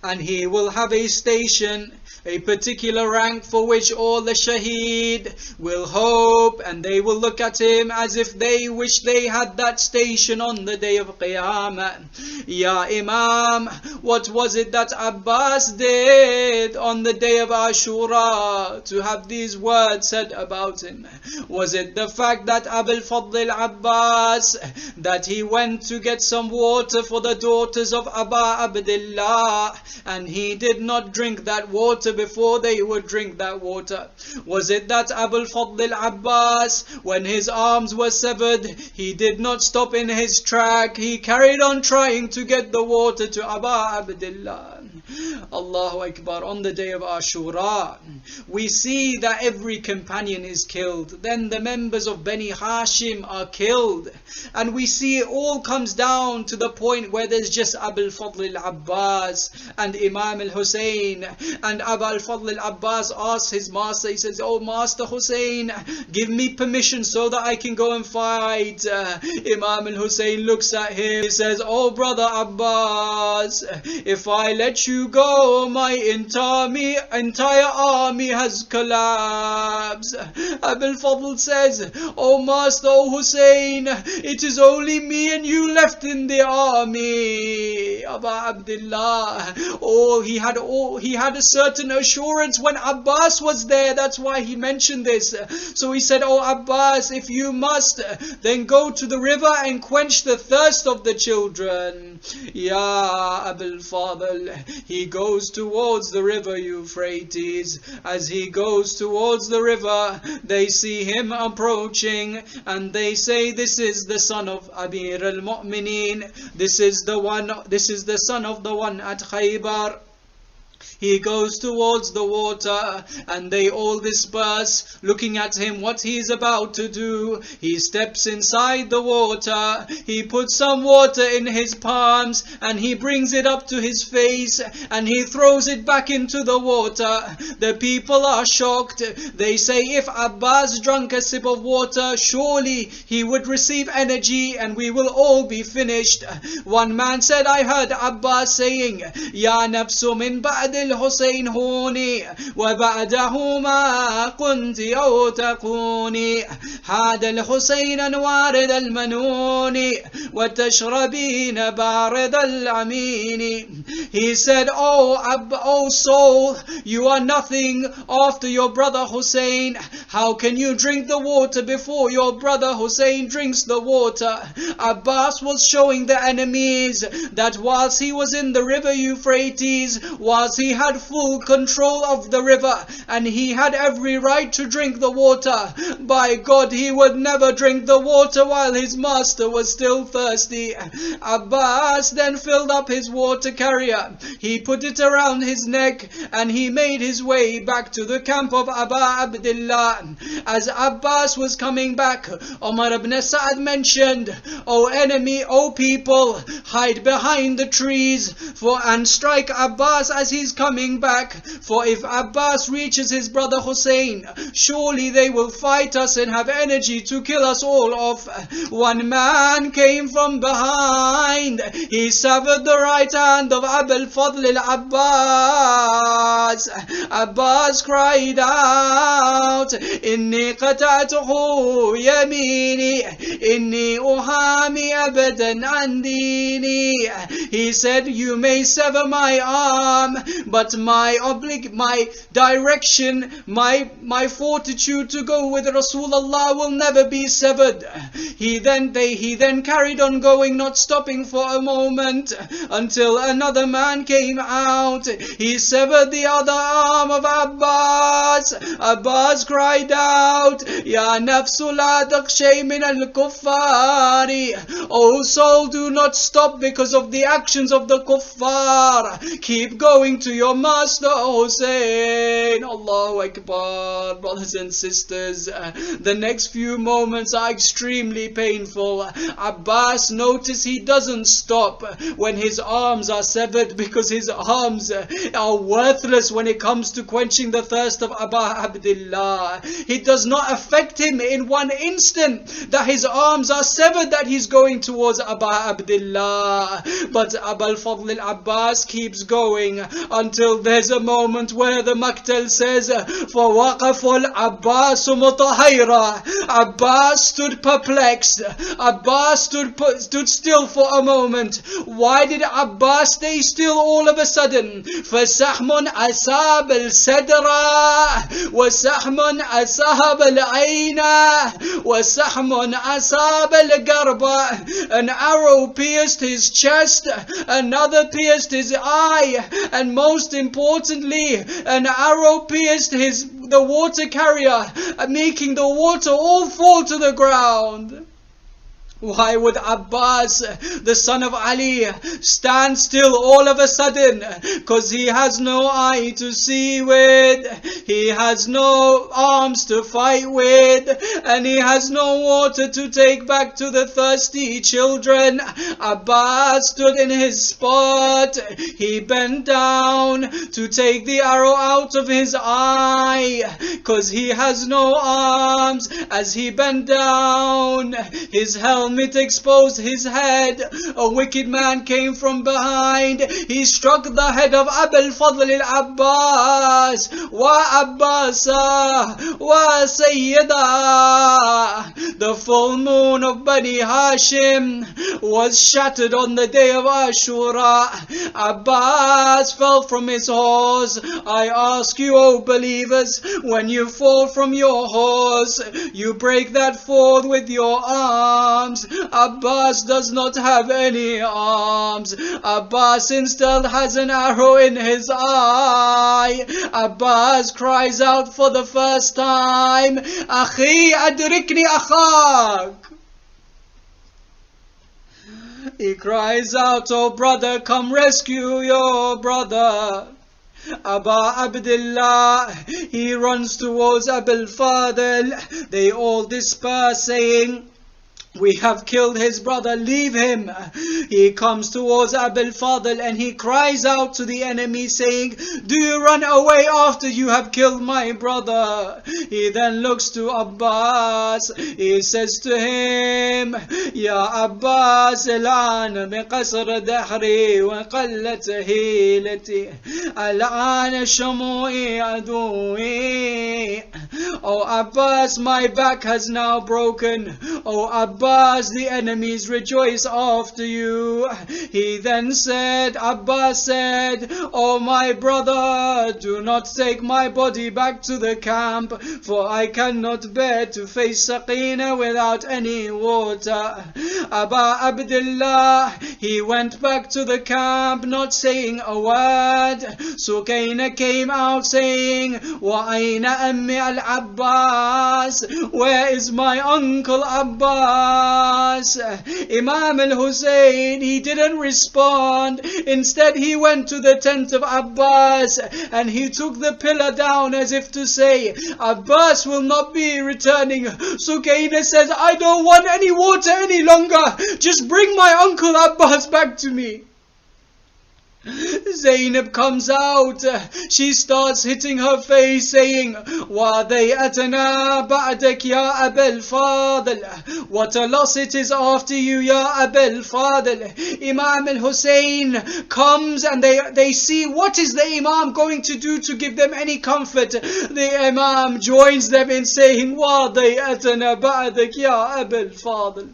And he will have a station, a particular rank for which all the shaheed will hope, and they will look at him as if they wish they had that station on the day of Qiyamah. Ya Imam, what was it that Abbas did on the day of Ashura to have these words said about him? Was it the fact that Abul Fadl Abbas, that he went to get some water for the daughters of Aba Abdullah, and he did not drink that water before they would drink that water? Was it that Abul Fadl Abbas, when his arms were severed, he did not stop in his track, he carried on trying to get the water to Aba Abdullah? Allahu Akbar. On the day of Ashura, we see that every companion is killed. Then the members of Bani Hashim are killed, and we see it all comes down to the point where there's just Abul Fadl al-Abbas and Imam al-Hussein. And Abul Fadl al-Abbas asks his master, he says, oh Master Hussein, give me permission so that I can go and fight. Imam al-Hussein looks at him, he says, oh brother Abbas, if I let you go, my entire army has collapsed. Abul Fadl says, oh Master, oh Hussein, it is only me and you left in the army. Aba Abdullah, he had a certain assurance when Abbas was there. That's why he mentioned this. So he said, oh Abbas, if you must, then go to the river and quench the thirst of the children. Ya Abul Fadl, he goes towards the river Euphrates. As he goes towards the river, they see him approaching, and they say, this is the son of Amir al-Mu'mineen. This is the son of the one at Khaybar. He goes towards the water, and they all disperse, looking at him what he is about to do. He steps inside the water, he puts some water in his palms, and he brings it up to his face, and he throws it back into the water. The people are shocked. They say if Abbas drank a sip of water, surely he would receive energy and we will all be finished. One man said, I heard Abbas saying, Ya nafsu min ba'd al-Husayn huni, wa ba'dahu ma kunti aw taquni, hada al-Husaynan warid al-manuni, wa tashrabina barid al-amini. He said, oh soul, you are nothing after your brother Hussein. How can you drink the water before your brother Hussein drinks the water? Abbas was showing the enemies that whilst he was in the river Euphrates, whilst he had full control of the river and he had every right to drink the water, by God he would never drink the water while his master was still thirsty. Abbas then filled up his water carrier, he put it around his neck, and he made his way back to the camp of Aba Abdullah. As Abbas was coming back, Umar ibn Sa'ad mentioned, O enemy, O people, hide behind the trees and strike Abbas as he's coming back, for if Abbas reaches his brother Hussein, surely they will fight us and have energy to kill us all off. One man came from behind, he severed the right hand of Abul Fadl al-Abbas. Abbas cried out, Inni qata'tuhu yamini, inni uhami abadan an dini. He said, you may sever my arm, but my direction, my fortitude to go with Rasulullah will never be severed. He then carried on going, not stopping for a moment, until another man came out. He severed the other arm of Abbas. Abbas cried out, Ya nafsu la takshay min al-kuffari. O soul, do not stop because of the actions of the kuffar. Keep going to your master Hussein. Allahu Akbar. Brothers and sisters, the next few moments are extremely painful. Abbas, notice he doesn't stop when his arms are severed, because his arms are worthless when it comes to quenching the thirst of Aba Abdullah. It does not affect him in one instant that his arms are severed that he's going towards Aba Abdullah. But Abul Fadl al-Abbas keeps going until there's a moment where the Maktal says, فَوَقَفَ الْعَبَّاسُ مُطَهَيْرًا. Abbas stood perplexed. Abbas stood still for a moment. Why did Abbas stay still all of a sudden? فَسَحْمٌ أَصَابَ الْصَدْرَ وَسَحْمٌ أَصَابَ الْعَيْنَ وَسَحْمٌ أَصَابَ الْقَرْبَ. An arrow pierced his chest, another pierced his eye, and most importantly, an arrow pierced the water carrier, making the water all fall to the ground. Why would Abbas, the son of Ali, stand still all of a sudden? Because he has no eye to see with, he has no arms to fight with, and he has no water to take back to the thirsty children. Abbas stood in his spot. He bent down to take the arrow out of his eye, because he has no arms. As he bent down, his helmet exposed his head. A wicked man came from behind. He struck the head of Abul Fadl al-Abbas. Wa Abbasa wa Sayyida. The full moon of Bani Hashim was shattered on the day of Ashura. Abbas fell from his horse. I ask you, O believers, when you fall from your horse, you break that fall with your arms. Abbas does not have any arms. Abbas instead has an arrow in his eye. Abbas cries out for the first time, Akhi adrikni akhak. He cries out, oh brother, come rescue your brother. Aba Abdullah, he runs towards Abul Fadl. They all disperse, saying, we have killed his brother, leave him. He comes towards Abul Fadl and he cries out to the enemy, saying, do you run away after you have killed my brother? He then looks to Abbas. He says to him, Ya Abbas, الآن بقصر دحري وقلت هيلتي الآن شموعي عدوي. Oh Abbas, my back has now broken. Oh Abbas, the enemies rejoice after you. He then said, Abbas said, oh my brother, do not take my body back to the camp, for I cannot bear to face Saqina without any water. Aba Abdullah, he went back to the camp, not saying a word. Sukaina came out saying, Wa aina ammi al-Abbas? Where is my uncle Abbas? Imam al-Hussein, he didn't respond. Instead, he went to the tent of Abbas and he took the pillar down as if to say, Abbas will not be returning. Sukaina says, I don't want any water any longer. Just bring my uncle Abbas back to me. Zainab comes out. She starts hitting her face, saying, وَضَيْأَتَنَا بَعْدَكْ يَا أَبَا الْفَاضِلِ. What a loss it is after you, Ya Aba al-Fadl. Imam al-Hussein comes and they see what is the Imam going to do to give them any comfort. The Imam joins them in saying, وَضَيْأَتَنَا بَعْدَكْ يَا أَبَا الْفَاضِلِ.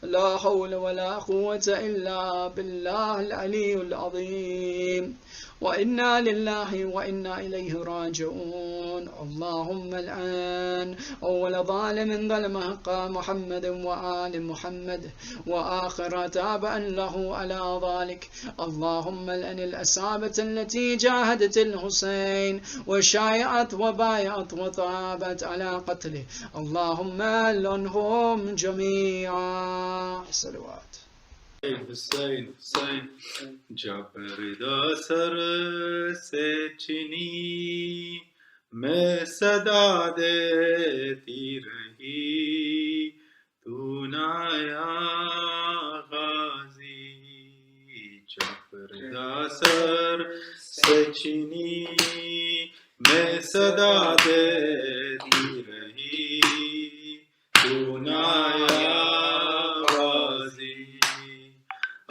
لا حول ولا قوة إلا بالله العلي العظيم. وإنا لله وإنا إليه راجعون. اللهم الآن أول ظالم ظلم حق محمد وآل محمد وآخر تابعا له على ذلك. اللهم الآن الأصحابة التي جاهدت الحسين وشايعت وبايعت وطابت على قتله. اللهم لعنهم جميعا. صلوات. حسین حسین جا پردہ سر سے چنی میں صدا دیتی رہی تو نایا غازی. جا پردہ سر سے چنی میں صدا دیتی رہی تو نایا غازی.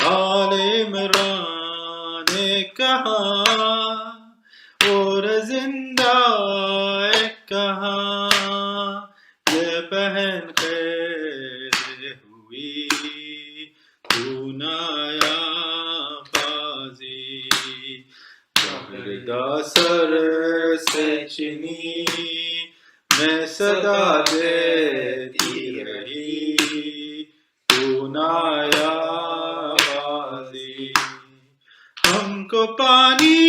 آل عمران نے کہا اور زندہ کہا یہ بہن خیر ہوئی تو نایا غازی. پردہ سر سے چنی میں صدا دیتی رہی تو نایا. ہم کو پانی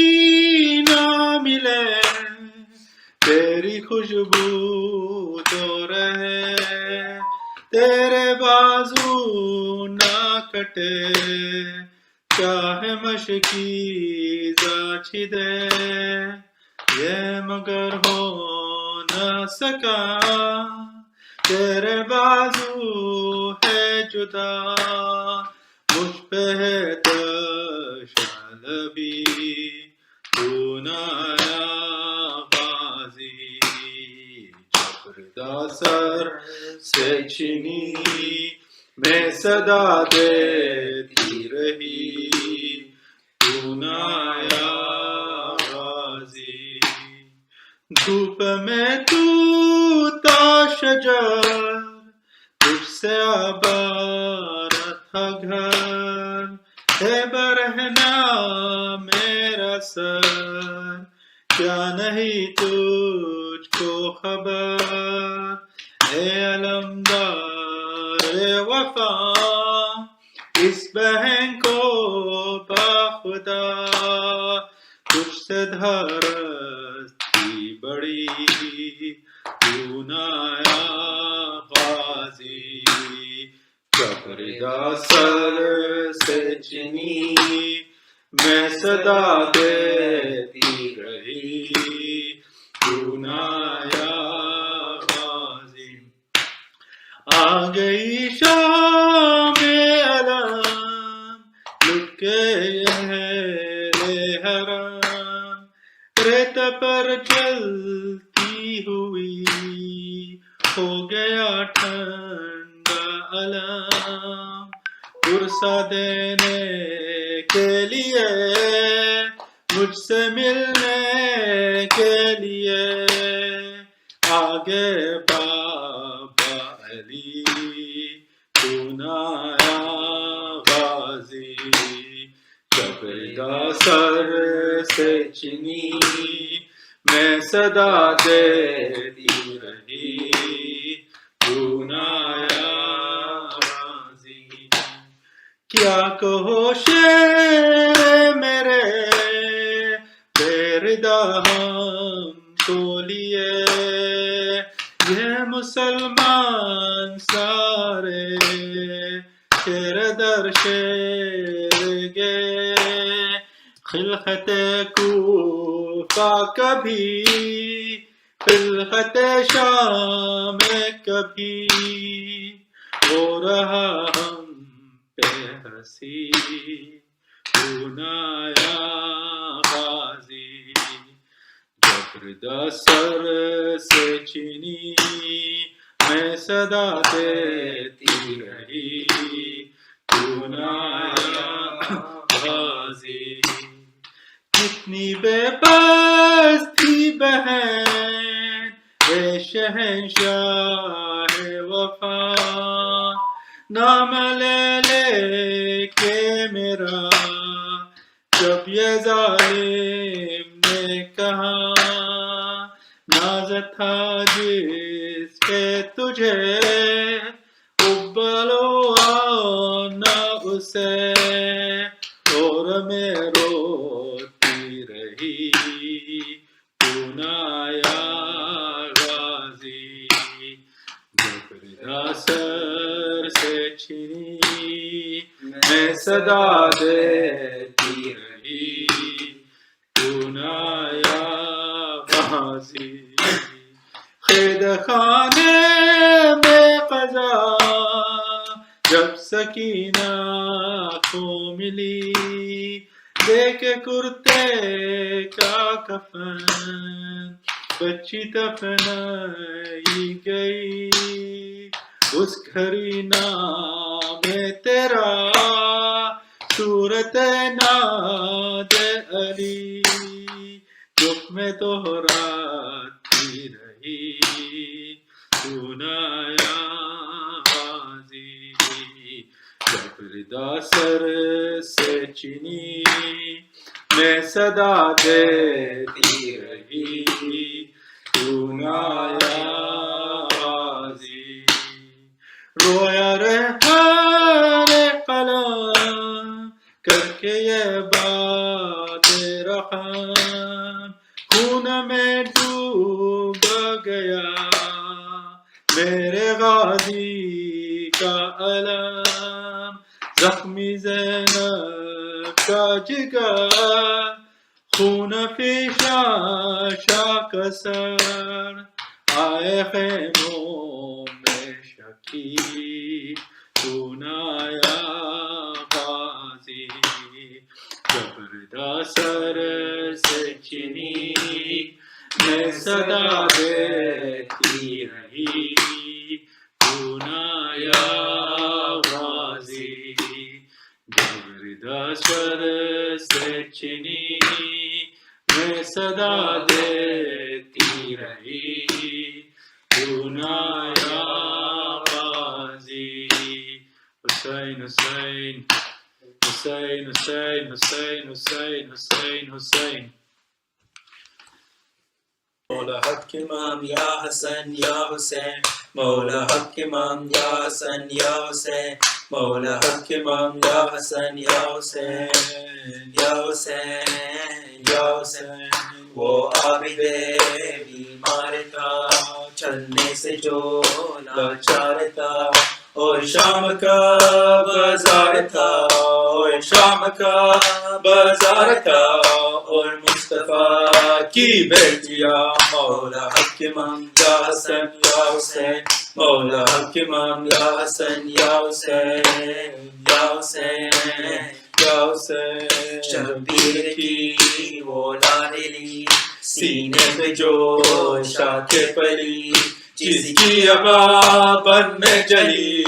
نہ ملے تیری خوشبو تو رہے تیرے بازو نہ کٹے چاہے مشکیزہ چھدے یہ مگر ہو نہ سکا تیرے بازو ہے جدا مجھ پہ ہے تشلبی تو نایا غازی. پردہ سر سے چنی میں صدا دیتی رہی تو نایا غازی. دھوپ میں تو تا شجر تجھ سے آبار تھا گھر ہے برہنا میرا سر کیا نہیں تجھ کو خبر اے علمدار وفا اس بہن کو باخدا تجھ سے دھرتی بڑی تو نایا غازی. پردہ سر سے چنی میں صدا دیتی سنا یا غازی آ گئی شام علم لٹ کے اہل حرم ریت پر چلتی ہوئی ہو گیا ٹھنڈا علم پرسا دینے کے لیے مجھ سے ملنے کے لیے آگے بابا علی سنایا غازی جبردہ سر سے چنی میں صدا دیتی رہی سنایا غازی کیا کہو شیر میرے پیردہ ہم کو لیے یہ مسلمان سارے شیر در شیر گئے خلقت کوفہ کبھی خلقت شام کبھی ہو رہا ہم پہ ہنسی سنایا غازی جبردہ سر سے چنی میں صدا دیتی رہی سنایا غازی کتنی بے بس تھی بہن اے شہنشاہ وفا نام لے لے کے میرا جب یہ ظالم نے کہا ناز تھا جس پہ تجھے ابلو نہ اسے اور میں روتی رہی سنایا غازی جبردہ سر سے چنی میں صدا دیتی رہی سنایا غازی قید خانے میں قضا جب سکینہ کو ملی دیکھ کرتے کا کفن بچی دفنائی گئی اس گھری نام تیرا صورت ناد علی دکھ میں دہراتی رہی سنایا غازی جبردہ سر سے چنی میں صدا دیتی رہی سنایا غازی رویا ریحان قلم کر کے یہ بات رقم خون میں ڈوب گیا میرے غازی کا علم زخمی زینب کا جگر خون پیشا شاک سر آئے خیموں میں شکی سنایا غازی جبردہ سر سے چنی میں صدا دیتی رہی سنایا غازی جبردہ سر سے چنی میں صدا دیتی رہی سنایا غازی حسین حسین حسین حسین حسین حسین حسین حسین مولا حق امام یا حسن یا حسین مولا حق امام یا حسن یا حسین مولا حق امام یا حسن یا حسین یا حسین یا حسین وہ عابد بیمار تھا چلنے سے جو لاچار تھا اور شام کا بازار تھا، اور شام کا بازار تھا، اور مصطفیٰ کی بیٹیاں مولا حق امام یا حسن یا حسین، مولا حق امام یا حسن یا حسین یا حسین یا حسین. شبیر کی وہ لاڈلی سینے پہ جو شاخ پلی، جس کی ابا بن میں جلی،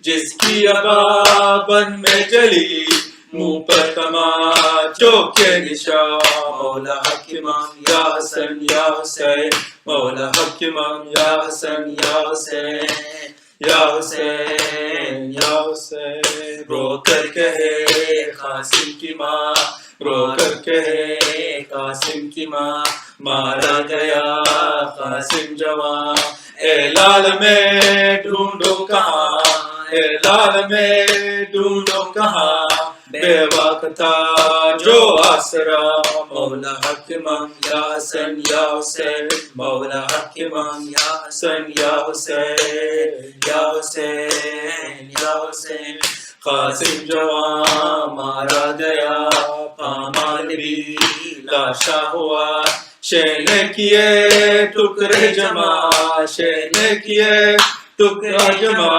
جس کی ابا بن میں جلی، منہ پر تماچوں کے نشان مولا حق امام یا حسن یا حسین، مولا حق امام یا حسن یا حسین یا حسین یا حسین. رو کر کہے قاسم کی ماں، رو کر کہے قاسم کی ماں، مارا گیا قاسم جوان. اے لال میں ڈھونڈو کہاں، اے لال میں ڈھونڈو کہاں، بیوہ تھا جو آسرا مولا حق امام یا حسن یا حسین، مولا حق امام یا حسن یا حسین یا حسین یا حسین. قاسم جوان مارا گیا، پامال بھی لاشا ہوا، شہ نے کیے ٹکڑے جمع، شہ نے کیے ٹکڑا جمع.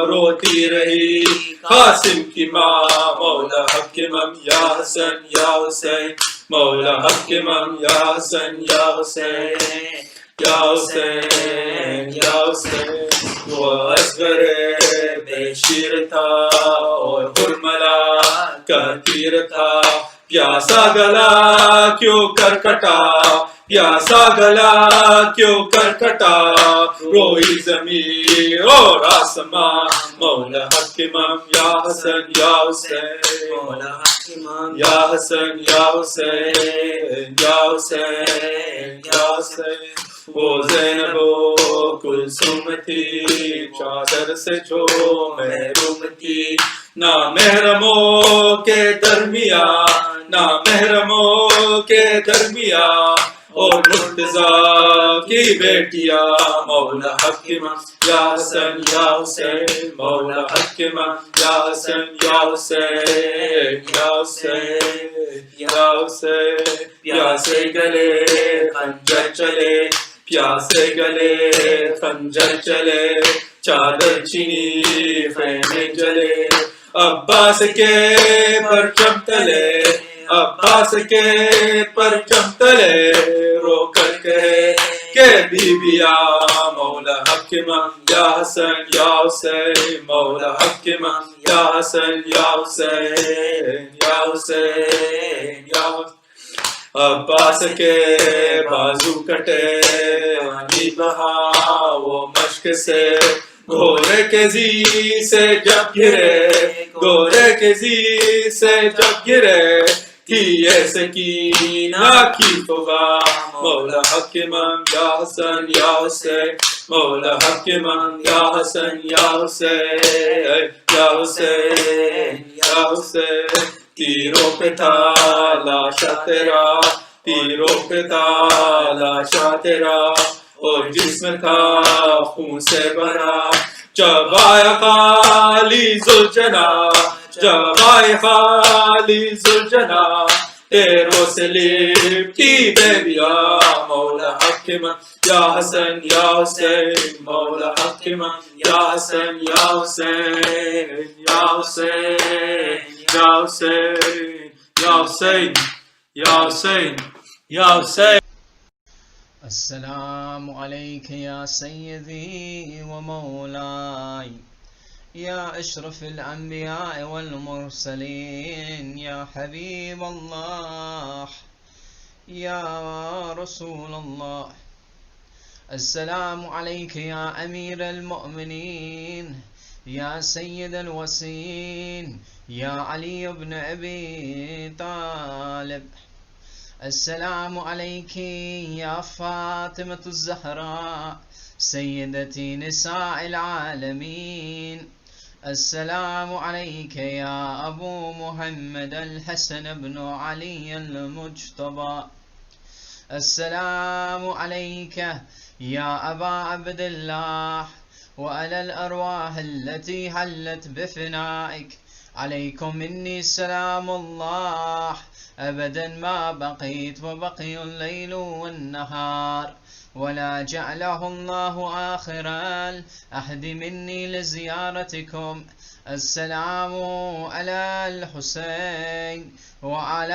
روتی رہی قاسم کی ماں مولا حق امام یا حسن یا حسین، مولا حق امام یا حسن یا حسین یا حسین یا حسین. وہ اصغر بے شیر تھا اور حرملا کا تیر تھا، پیاسا گلا کیوں کر کٹا، پیاسا گلا کیوں کر کٹا. روئی زمین اور آسمان مولا حق امام یا حسن یا حسین، مولا حق امام یا حسن یا حسین یا حسین یا حسین. وہ زینب و کلثوم تھی چادر سے جو محروم تھی، نہ محرموں کے درمیان، نہ محرموں کے درمیان. اور مرتضیٰ کی بیٹیاں مولا حق امام یا حسن یا حسین، مولا حق امام یا حسن یا حسین یا حسین یا حسین. پیاسے گلے خنجر چلے، پیاسے گلے خنجر چلے، چادر چینی خیمے جلے. عباس کے پرچم تلے، عباس کے پرچم تلے، رو کر کہے کہ بیبیا مولا حق امام یا حسن یا حسین، مولا حق امام یا حسن یا حسین یا حسین یا حسین. عباس کے بازو کٹے پانی بہا وہ مشک سے، گھوڑے کے زی سے جب گرے، گھوڑے کے زی سے جب گرے، تھی ایسے کینہ کی فغا مولا حق امام یا حسن یا حسین، مولا حق امام یا حسن یا حسین یا حسین یا حسین. تیروں پہ تھا لاشا تیرا، تیروں پہ تھا لاشا تیرا، اور جسم تھا خون سے بھرا. جب آیا خالی ذوالجنا، جب آئے خالی ذوالجنا، تیروں سے لپٹی بیبیا مولا حق امام یا حسن یا حسین، مولا حق امام یا حسن یا حسین یا حسین یا حسین یا حسین یا حسین یا حسین. السلام علیک یا سیدی و مولائی یا اشرف الانبیاء والمرسلین یا حبیب اللہ یا رسول اللہ. السلام علیک یا امیر المؤمنین یا سید الوسین یا علی بن ابی طالب. السلام علیکی یا فاطمة الزہراء سیدتی نساء العالمین. السلام علیک یا ابو محمد الحسن بن علی المجتبى. السلام علیک یا ابا عبداللہ وعلى الأرواح التي حلت بفنائك. عليكم مني سلام الله أبدا ما بقيت وبقي الليل والنهار، ولا جعله الله آخر العهد مني لزيارتكم. السلام على الحسين وعلى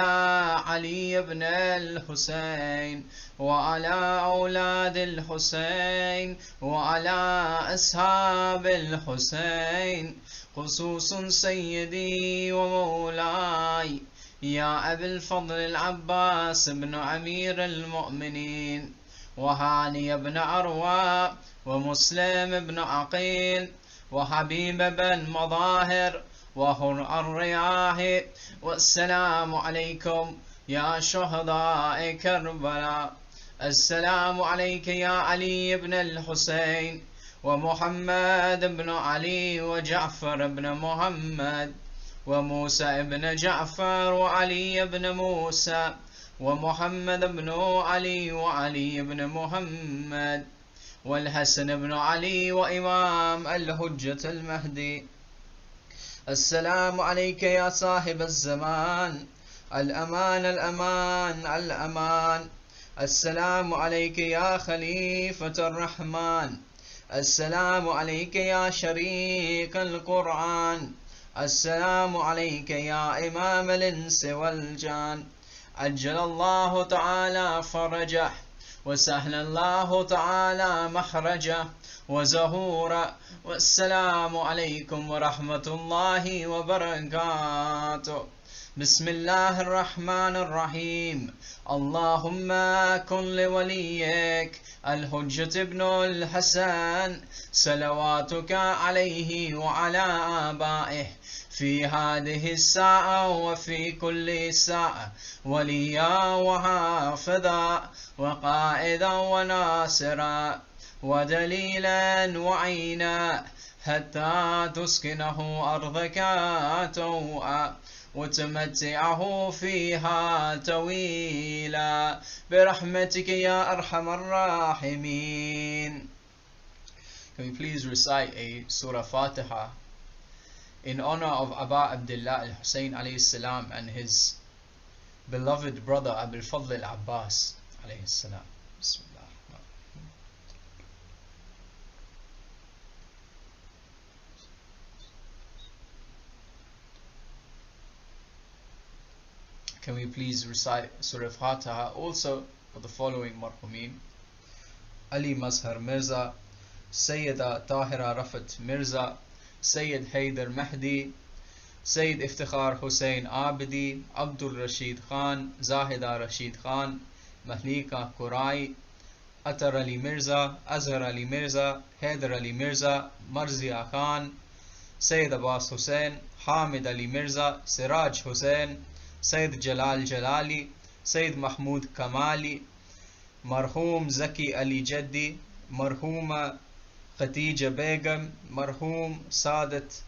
علي بن الحسين وعلى أولاد الحسين وعلى أصحاب الحسين، خصوص سيدي ومولاي يا أبي الفضل العباس بن أمير المؤمنين، وهاني بن عروة ومسلم بن عقيل وحبيب بن مظاهر وهر الرياح. والسلام عليكم يا شهداء كربلاء. السلام عليك يا علي بن الحسين ومحمد بن علي وجعفر بن محمد وموسى بن جعفر وعلي بن موسى ومحمد بن علي وعلي بن محمد والحسن بن علي وإمام الحجة المهدي. السلام عليك يا صاحب الزمان، الأمان الأمان الأمان. السلام عليك يا خليفة الرحمن. السلام عليك يا شريك القرآن. السلام عليك يا إمام الإنس والجان. عجل الله تعالى فرجه وسهل الله تعالى مخرجه وزهورا. والسلام عليكم ورحمة الله وبركاته. بسم الله الرحمن الرحيم. اللهم كن لوليك الحجة ابن الحسن صلواتك عليه وعلى آبائه في هذه الساعة وفي كل ساعة وليا وحافظا وقائدا وناصرا ودليلا وعينا حتى تسكنه أرضك توعا وتمتعه فيها طويلا برحمتك يا أرحم الراحمين. Can we please recite a Surah Fatiha in honor of Aba Abdullah al-Hussein alayhi salam and his beloved brother Abul Fadl al-Abbas alayhi salam. Bismillah. Can we please recite Surah Fatiha also for the following marhumeen: Ali Mazhar Mirza, Sayyida Tahira Rafat Mirza, Sayyid Haider Mahdi, Sayyid Iftikhar Hussein Abdi, Abdul Rashid Khan, Zahida Rashid Khan, Mahlika Qurai, Atar Ali Mirza, Azhar Ali Mirza, Haider Ali Mirza, Marzia Khan, Sayyid Abbas Hussein, Hamid Ali Mirza, Siraj Hussein, Sayyid Jalal Jalali, Sayyid Mahmud Kamali, Marhum Zaki Ali Jaddi, Marhuma Khatija Begum, Marhum Sadat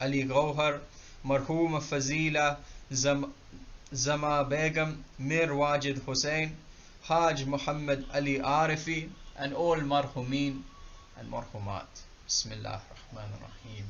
Ali Gauhar, Marhuma Fazila Zama Begum, Mir Wajid Hussein, Haj Muhammad Ali Arifi, and all marhumin and marhumat. Bismillah ar-Rahman ar-Rahim.